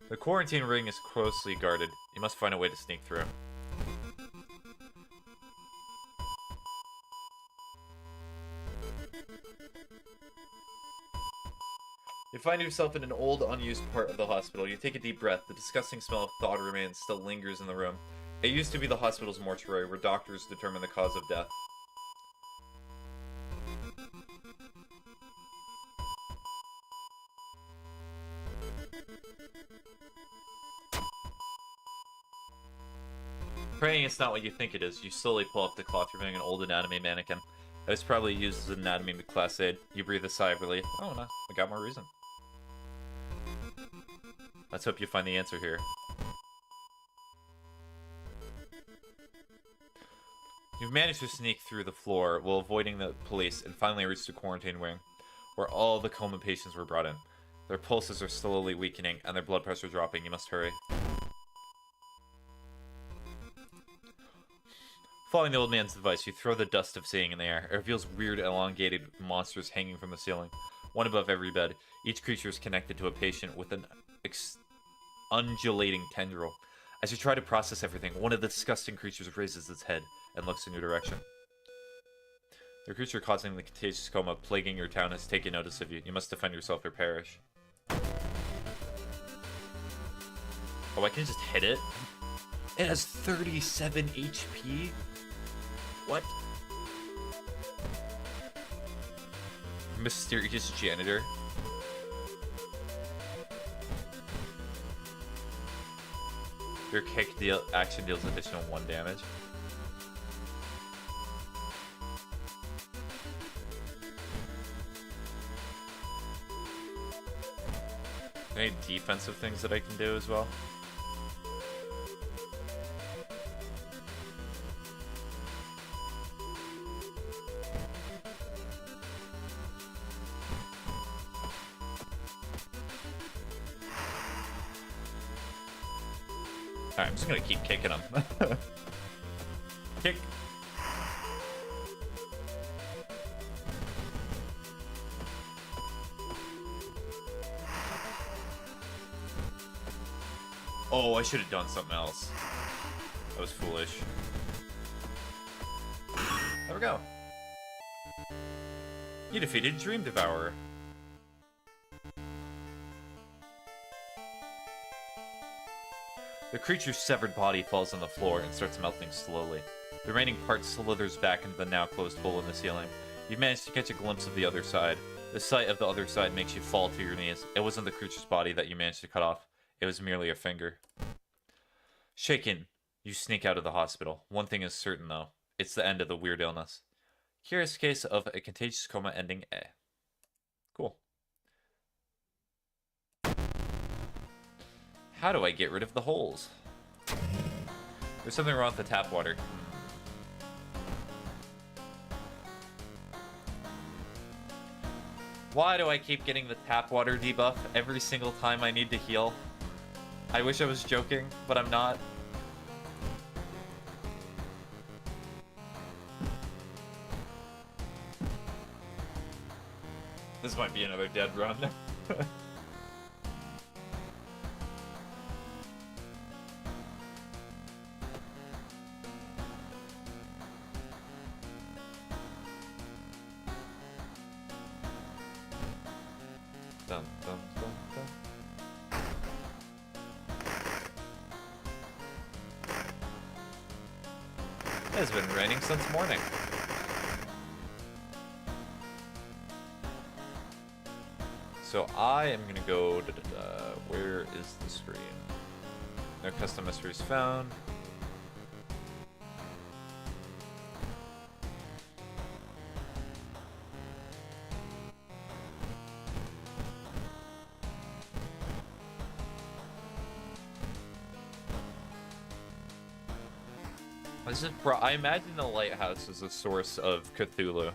Speaker 1: The quarantine ring is closely guarded. You must find a way to sneak through. You find yourself in an old, unused part of the hospital. You take a deep breath. The disgusting smell of thawed remains still lingers in the room. It used to be the hospital's mortuary, where doctors determine the cause of death. Praying it's not what you think it is. You slowly pull up the cloth, revealing an old anatomy mannequin. It was probably used as an anatomy class aid. You breathe a sigh of relief. Oh no, I got more reason. Let's hope you find the answer here. You've managed to sneak through the floor while avoiding the police and finally reached the quarantine wing, where all the coma patients were brought in. Their pulses are slowly weakening and their blood pressure dropping. You must hurry. Following the old man's advice, you throw the dust of seeing in the air. It reveals weird, elongated monsters hanging from the ceiling, one above every bed. Each creature is connected to a patient with an undulating tendril. As you try to process everything, one of the disgusting creatures raises its head and looks in your direction. The creature causing the contagious coma plaguing your town has taken notice of you. You must defend yourself or perish. Oh, I can just hit it? It has 37 HP? What? Mysterious janitor. Your kick action deals additional 1 damage. Any defensive things that I can do as well? Alright, I'm just gonna keep kicking him. Kick. Oh, I should have done something else. That was foolish. There we go. You defeated Dream Devourer. The creature's severed body falls on the floor and starts melting slowly. The remaining part slithers back into the now closed hole in the ceiling. You've managed to catch a glimpse of the other side. The sight of the other side makes you fall to your knees. It wasn't the creature's body that you managed to cut off. It was merely a finger. Shaken, you sneak out of the hospital. One thing is certain, though. It's the end of the weird illness. Curious case of a contagious coma ending A. Cool. How do I get rid of the holes? There's something wrong with the tap water. Why do I keep getting the tap water debuff every single time I need to heal? I wish I was joking, but I'm not. This might be another dead run. Dun, dun, dun, dun. It has been raining since morning. So I am gonna go. Where is the screen? No custom mysteries found. I imagine the lighthouse is a source of Cthulhu,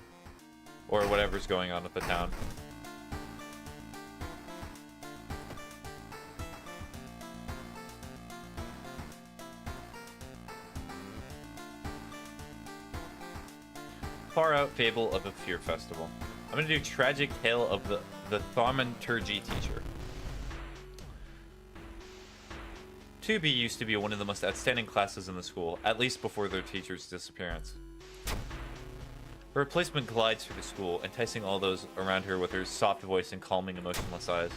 Speaker 1: or whatever's going on with the town. Far out fable of a fear festival. I'm gonna do Tragic Tale of the Thaumaturgy Teacher. 2B used to be one of the most outstanding classes in the school, at least before their teacher's disappearance. Her replacement glides through the school, enticing all those around her with her soft voice and calming, emotionless eyes.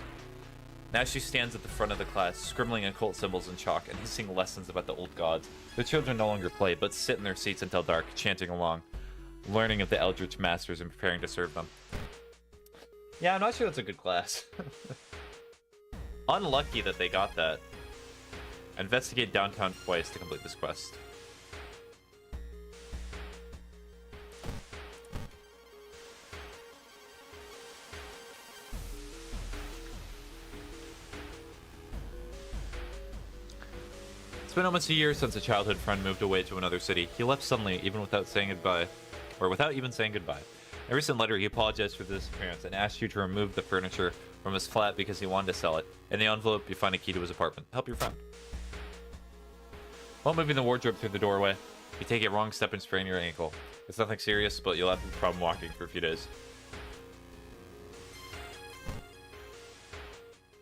Speaker 1: Now she stands at the front of the class, scribbling occult symbols in chalk and hissing lessons about the old gods. The children no longer play, but sit in their seats until dark, chanting along, learning of the Eldritch Masters and preparing to serve them. Yeah, I'm not sure that's a good class. Unlucky that they got that. Investigate downtown twice to complete this quest. It's been almost a year since a childhood friend moved away to another city. He left suddenly, even without saying goodbye. Or without even saying goodbye. In a recent letter, he apologized for the disappearance and asked you to remove the furniture from his flat because he wanted to sell it. In the envelope, you find a key to his apartment. Help your friend. While moving the wardrobe through the doorway, you take a wrong step and sprain your ankle. It's nothing serious, but you'll have a problem walking for a few days.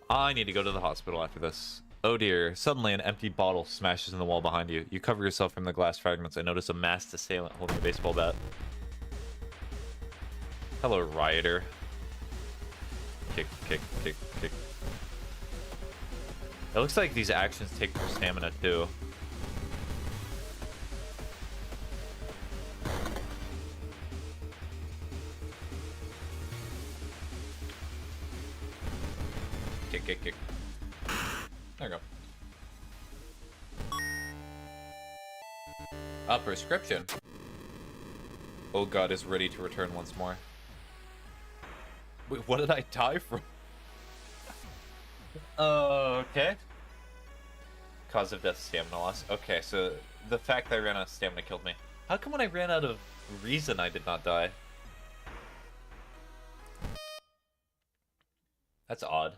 Speaker 1: I need to go to the hospital after this. Oh dear, suddenly an empty bottle smashes in the wall behind you. You cover yourself from the glass fragments and notice a masked assailant holding a baseball bat. Hello, rioter. Kick, kick, kick, kick. It looks like these actions take their stamina too. Kick, kick, kick. There we go. A prescription. Oh god is ready to return once more. Wait, what did I die from? Okay. Cause of death, stamina loss. Okay, so the fact that I ran out of stamina killed me. How come when I ran out of reason I did not die? That's odd.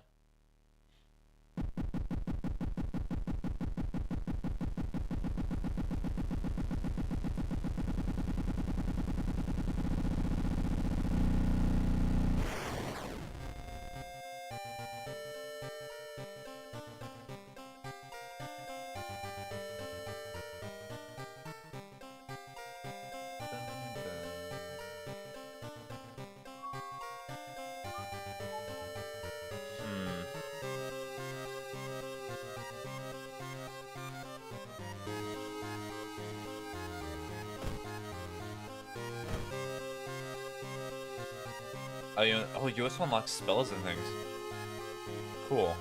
Speaker 1: Oh, you also unlock spells and things. Cool.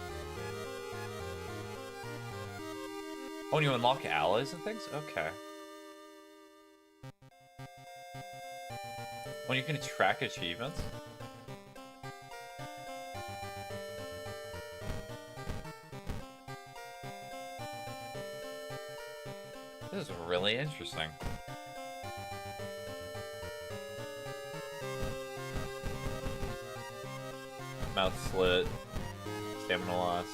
Speaker 1: Oh, and you unlock allies and things? Okay. Well, you can track achievements. This is really interesting. Mouth slit, stamina loss.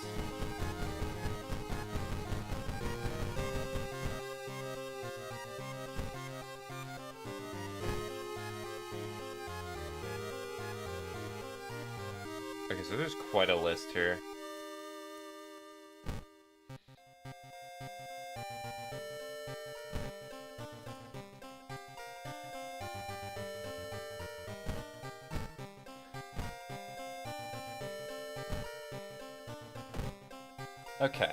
Speaker 1: Okay, so there's quite a list here. Okay.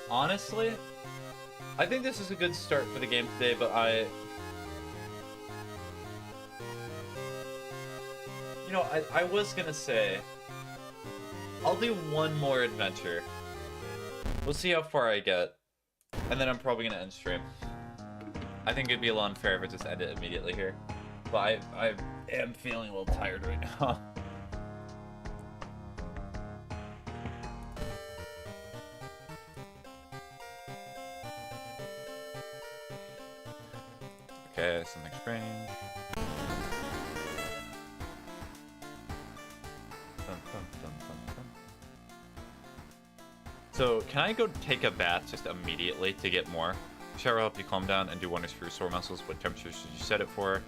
Speaker 1: Honestly, I think this is a good start for the game today, but you know, I was gonna say, I'll do one more adventure. We'll see how far I get, and then I'm probably gonna end stream. I think it'd be a little unfair if I just end it immediately here. But I am feeling a little tired right now. Okay, something strange. Dun, dun, dun, dun, dun. So, can I go take a bath just immediately to get more? Shower will help you calm down and do wonders for your sore muscles. What temperature should you set it for?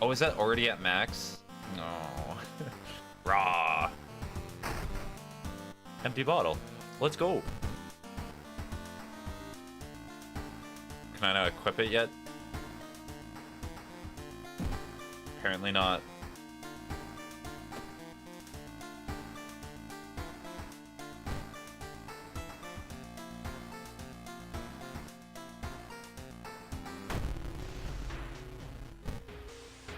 Speaker 1: Oh, is that already at max? No. Raw. Empty bottle. Let's go. Can I not equip it yet? Apparently not.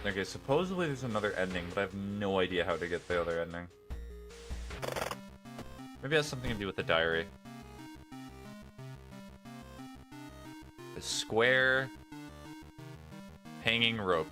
Speaker 1: Okay, supposedly there's another ending, but I have no idea how to get the other ending. Maybe it has something to do with the diary. The square hanging rope.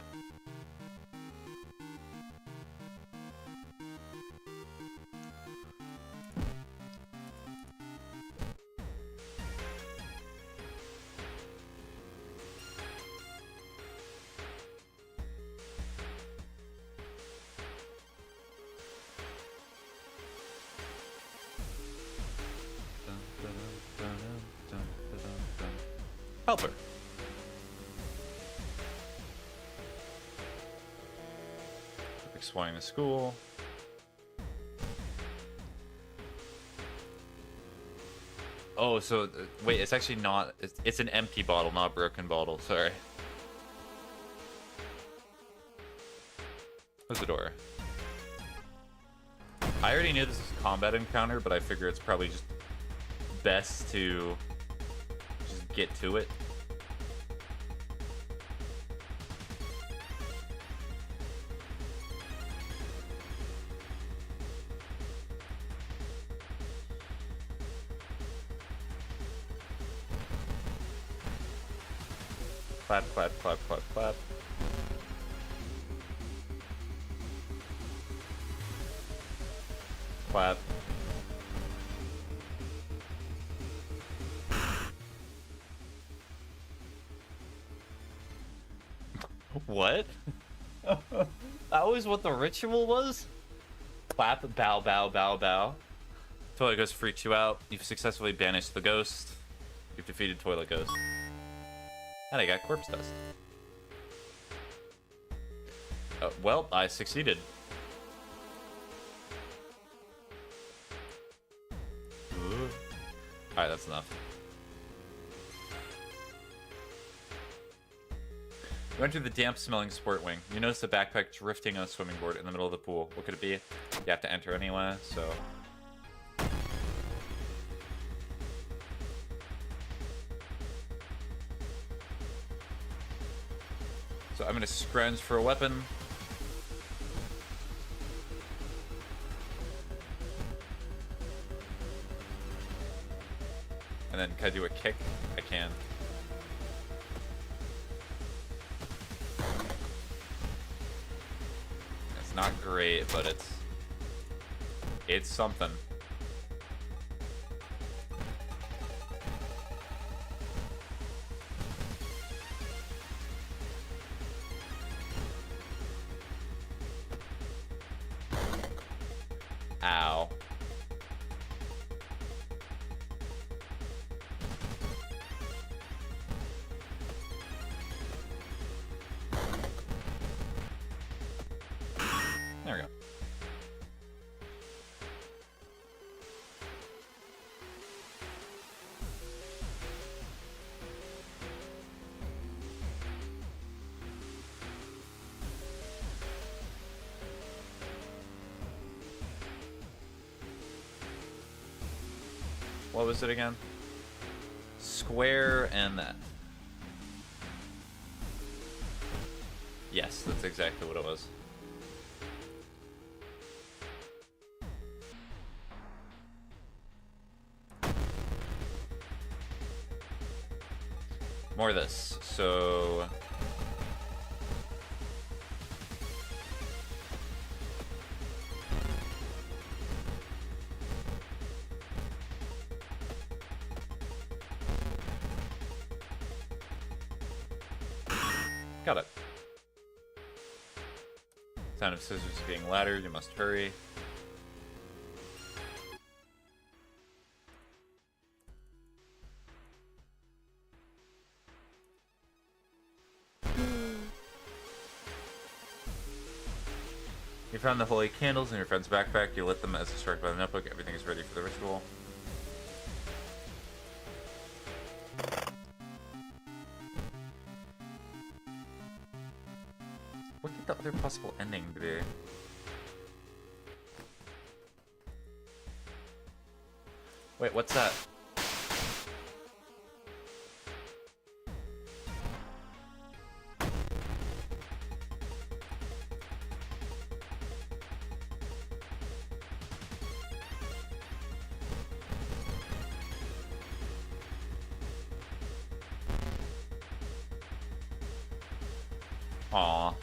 Speaker 1: Helper. Exploring the school. Oh, so wait, it's actually not. It's an empty bottle, not a broken bottle. Sorry. Close the door. I already knew this was a combat encounter, but I figure it's probably just best to just get to it. Clap, clap, clap, clap, clap. Clap. What? That was what the ritual was? Clap, bow, bow, bow, bow. Toilet Ghost freaks you out. You've successfully banished the ghost. You've defeated Toilet Ghost. And I got corpse dust. Well, I succeeded. Alright, that's enough. You enter the damp-smelling sport wing. You notice a backpack drifting on a swimming board in the middle of the pool. What could it be? You have to enter anyway, so... So I'm gonna scrounge for a weapon. And then can I do a kick? I can. It's not great, but it's something. Ow. There we go. What was it again? Square and that. Yes, that's exactly what it was. More of this. So... Got it. Sound of scissors being laddered. You must hurry. found the holy candles in your friend's backpack. You lit them as instructed by the notebook. Everything is ready for the ritual. What could the other possible ending be? Wait, what's that? Aw. Okay,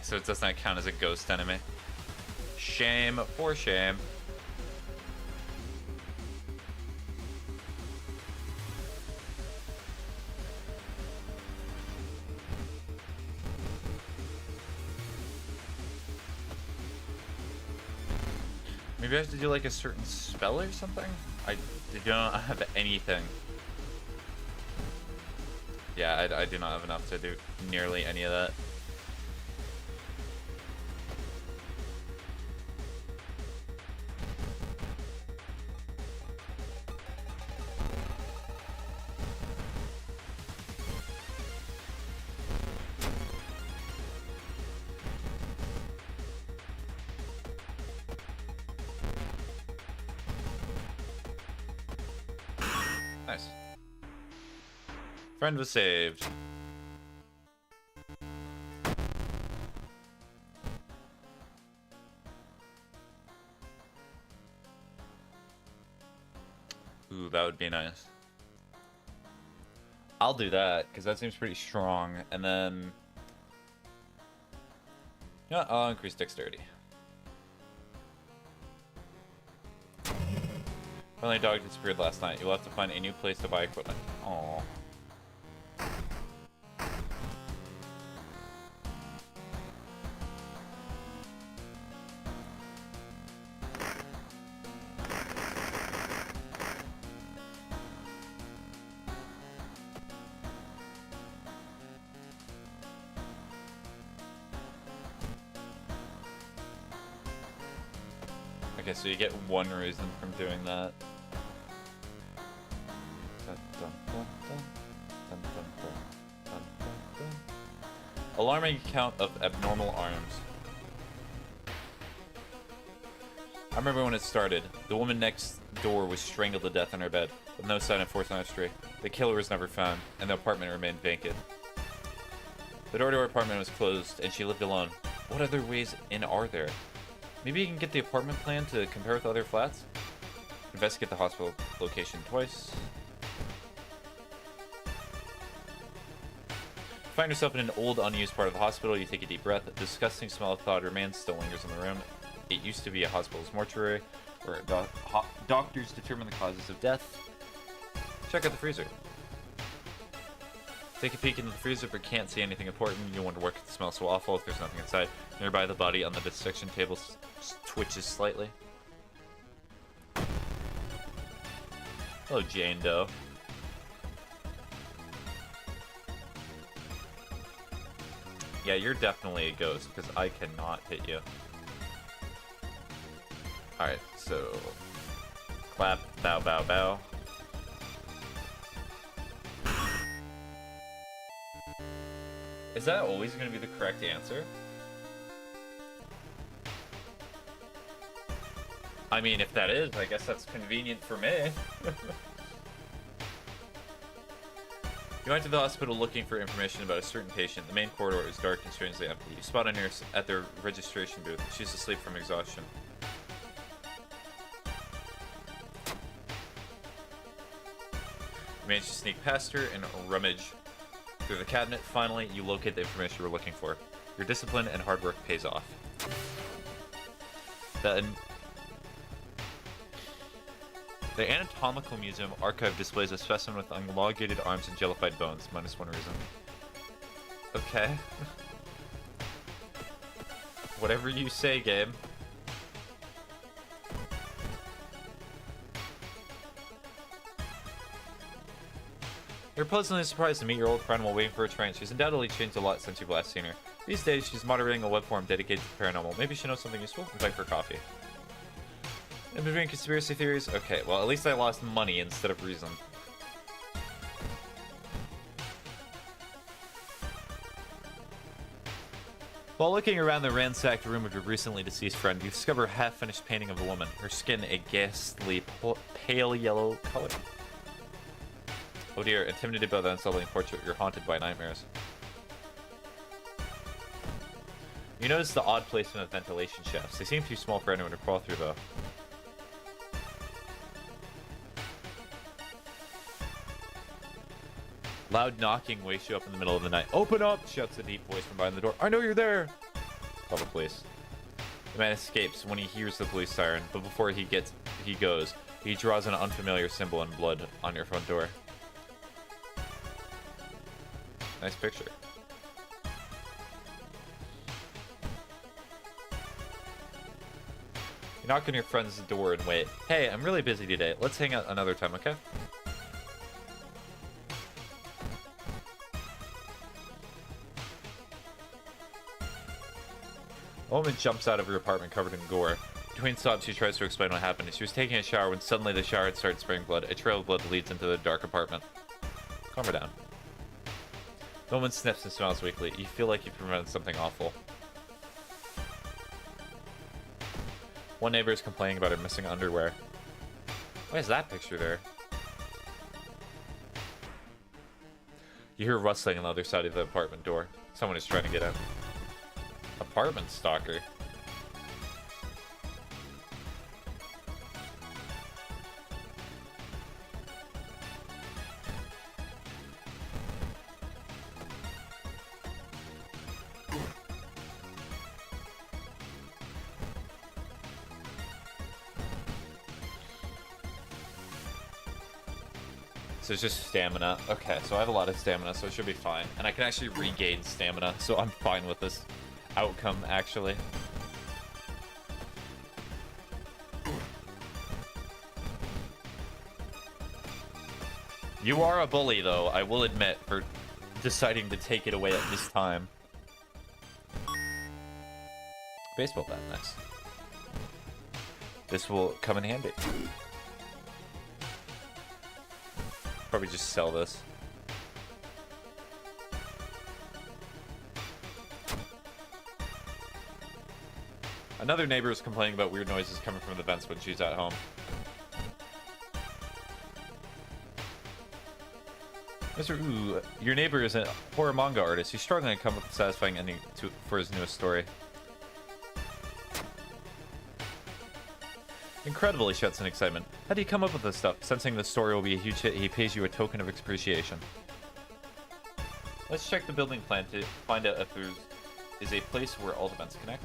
Speaker 1: so it does not count as a ghost enemy. Shame for shame. Maybe I have to do like a certain spell or something? I don't have anything. Yeah, I do not have enough to do nearly any of that. Nice. Friend was saved. Ooh, that would be nice. I'll do that, because that seems pretty strong. And then... yeah, I'll increase dexterity. Friendly dog disappeared last night. You'll have to find a new place to buy equipment. Aww. Okay, so you get one reason from doing that. Dun, dun, dun, dun. Dun, dun, dun. Dun, dun, dun. Alarming account of abnormal arms. I remember when it started. The woman next door was strangled to death in her bed, with no sign of forced entry. The killer was never found, and the apartment remained vacant. The door to her apartment was closed, and she lived alone. What other ways in are there? Maybe you can get the apartment plan to compare with other flats? Investigate the hospital location twice. Find yourself in an old, unused part of the hospital. You take a deep breath. A disgusting smell of thawed remains still lingers in the room. It used to be a hospital's mortuary, where doctors determine the causes of death. Check out the freezer. Take a peek into the freezer, but can't see anything important. You wonder what could smell so awful if there's nothing inside. Nearby, the body on the dissection table twitches slightly. Hello, Jane Doe. Yeah, you're definitely a ghost, because I cannot hit you. Alright, so... clap, bow, bow, bow. Is that always going to be the correct answer? I mean, if that is, I guess that's convenient for me. You went to the hospital looking for information about a certain patient. The main corridor is dark and strangely empty. You spot a nurse at their registration booth. She's asleep from exhaustion. You manage to sneak past her and rummage through the cabinet. Finally, you locate the information you were looking for. Your discipline and hard work pays off. The Anatomical Museum archive displays a specimen with elongated arms and jellified bones. -1 reason. Okay. Whatever you say, game. You're pleasantly surprised to meet your old friend while waiting for her train. She's undoubtedly changed a lot since you've last seen her. These days, she's moderating a web forum dedicated to paranormal. Maybe she knows something useful? Invite for coffee. In between conspiracy theories? Okay, well, at least I lost money instead of reason. While looking around the ransacked room of your recently deceased friend, you discover a half-finished painting of a woman. Her skin a ghastly, pale yellow color. Oh dear, intimidated by the unsettling portrait, you're haunted by nightmares. You notice the odd placement of ventilation shafts. They seem too small for anyone to crawl through, though. Loud knocking wakes you up in the middle of the night. Open up! Shouts a deep voice from behind the door. I know you're there! Call the police. The man escapes when he hears the police siren, but before he goes, he draws an unfamiliar symbol in blood on your front door. Nice picture. You knock on your friend's door and wait. Hey, I'm really busy today. Let's hang out another time, okay? A woman jumps out of her apartment covered in gore. Between sobs, she tries to explain what happened. She was taking a shower when suddenly the shower had started spraying blood. A trail of blood leads into the dark apartment. Calm her down. The woman sniffs and smells weakly. You feel like you've prevented something awful. One neighbor is complaining about her missing underwear. Why is that picture there? You hear rustling on the other side of the apartment door. Someone is trying to get in. Apartment stalker. So it's just stamina. Okay, so I have a lot of stamina, so it should be fine. And I can actually regain stamina, so I'm fine with this outcome, actually. You are a bully, though, I will admit, for deciding to take it away at this time. Baseball bat, nice. This will come in handy. Probably just sell this. Another neighbor is complaining about weird noises coming from the vents when she's at home. Ooh, your neighbor is a horror manga artist. He's struggling to come up with a satisfying ending for his newest story. Incredible, he shouts in excitement. How do you come up with this stuff? Sensing the story will be a huge hit, he pays you a token of appreciation. Let's check the building plan to find out if there is a place where all the vents connect.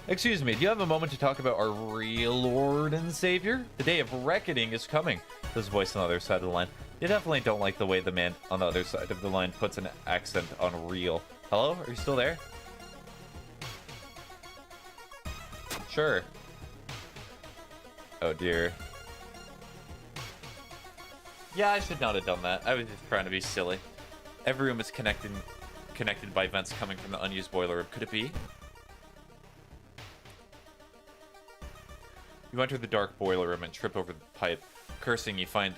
Speaker 1: Excuse me, do you have a moment to talk about our real Lord and Savior? The day of reckoning is coming. There's a voice on the other side of the line. You definitely don't like the way the man on the other side of the line puts an accent on real. Hello? Are you still there? Sure. Oh dear. Yeah, I should not have done that. I was just trying to be silly. Every room is connected by vents coming from the unused boiler room. Could it be? You enter the dark boiler room and trip over the pipe. Cursing, you find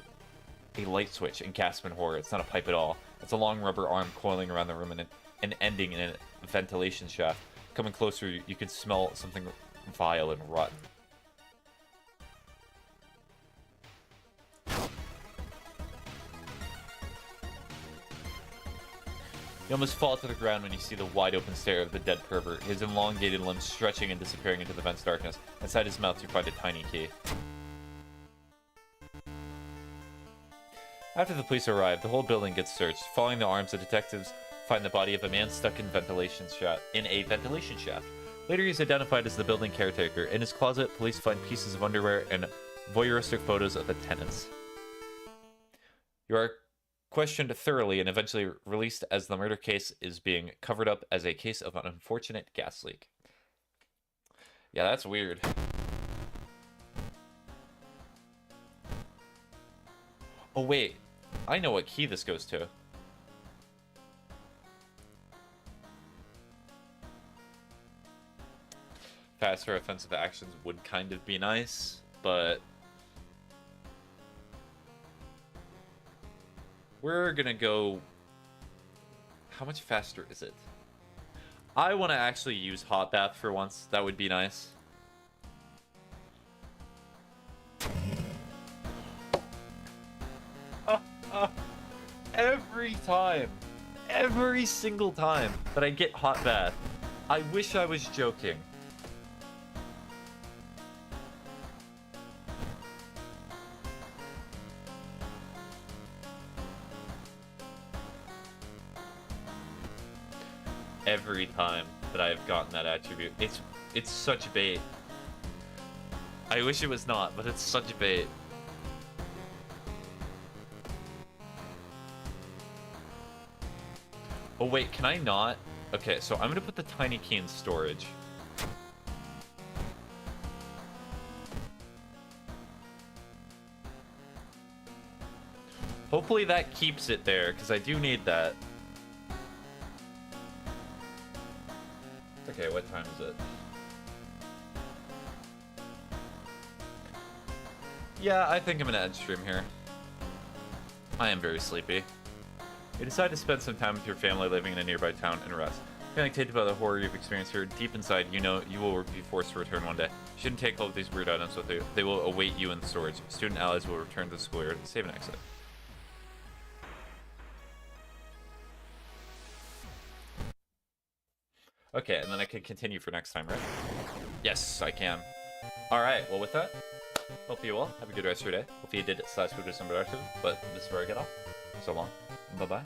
Speaker 1: a light switch and gasp in horror. It's not a pipe at all. It's a long rubber arm coiling around the room and ending in a ventilation shaft. Coming closer, you can smell something vile and rotten. You almost fall to the ground when you see the wide-open stare of the dead pervert, his elongated limbs stretching and disappearing into the vent's darkness. Inside his mouth, you find a tiny key. After the police arrive, the whole building gets searched. Following the arms, the detectives find the body of a man stuck in a ventilation shaft. Later, he's identified as the building caretaker. In his closet, police find pieces of underwear and voyeuristic photos of the tenants. You are questioned thoroughly and eventually released as the murder case is being covered up as a case of an unfortunate gas leak. Yeah, that's weird. Oh, wait. I know what key this goes to. Faster offensive actions would kind of be nice, but we're gonna go... How much faster is it? I want to actually use Hot Bath for once. That would be nice. Every time. Every single time that I get Hot Bath. I wish I was joking. Every time that I've gotten that attribute. It's such bait. I wish it was not, but it's such bait. Oh wait, can I not? Okay, so I'm gonna put the tiny key in storage. Hopefully that keeps it there, because I do need that. Okay, what time is it? Yeah, I think I'm gonna end stream here. I am very sleepy. You decide to spend some time with your family living in a nearby town and rest. Feeling tainted by the horror you've experienced here, deep inside, you know you will be forced to return one day. You shouldn't take all of these weird items with you. They will await you in the storage. Student allies will return to the school area to save and exit. Okay, and then I can continue for next time, right? Yes, I can. Alright, well with that, hope you all have a good rest of your day. Hope you did /food or some productive, but this is where I get off. So long, bye-bye.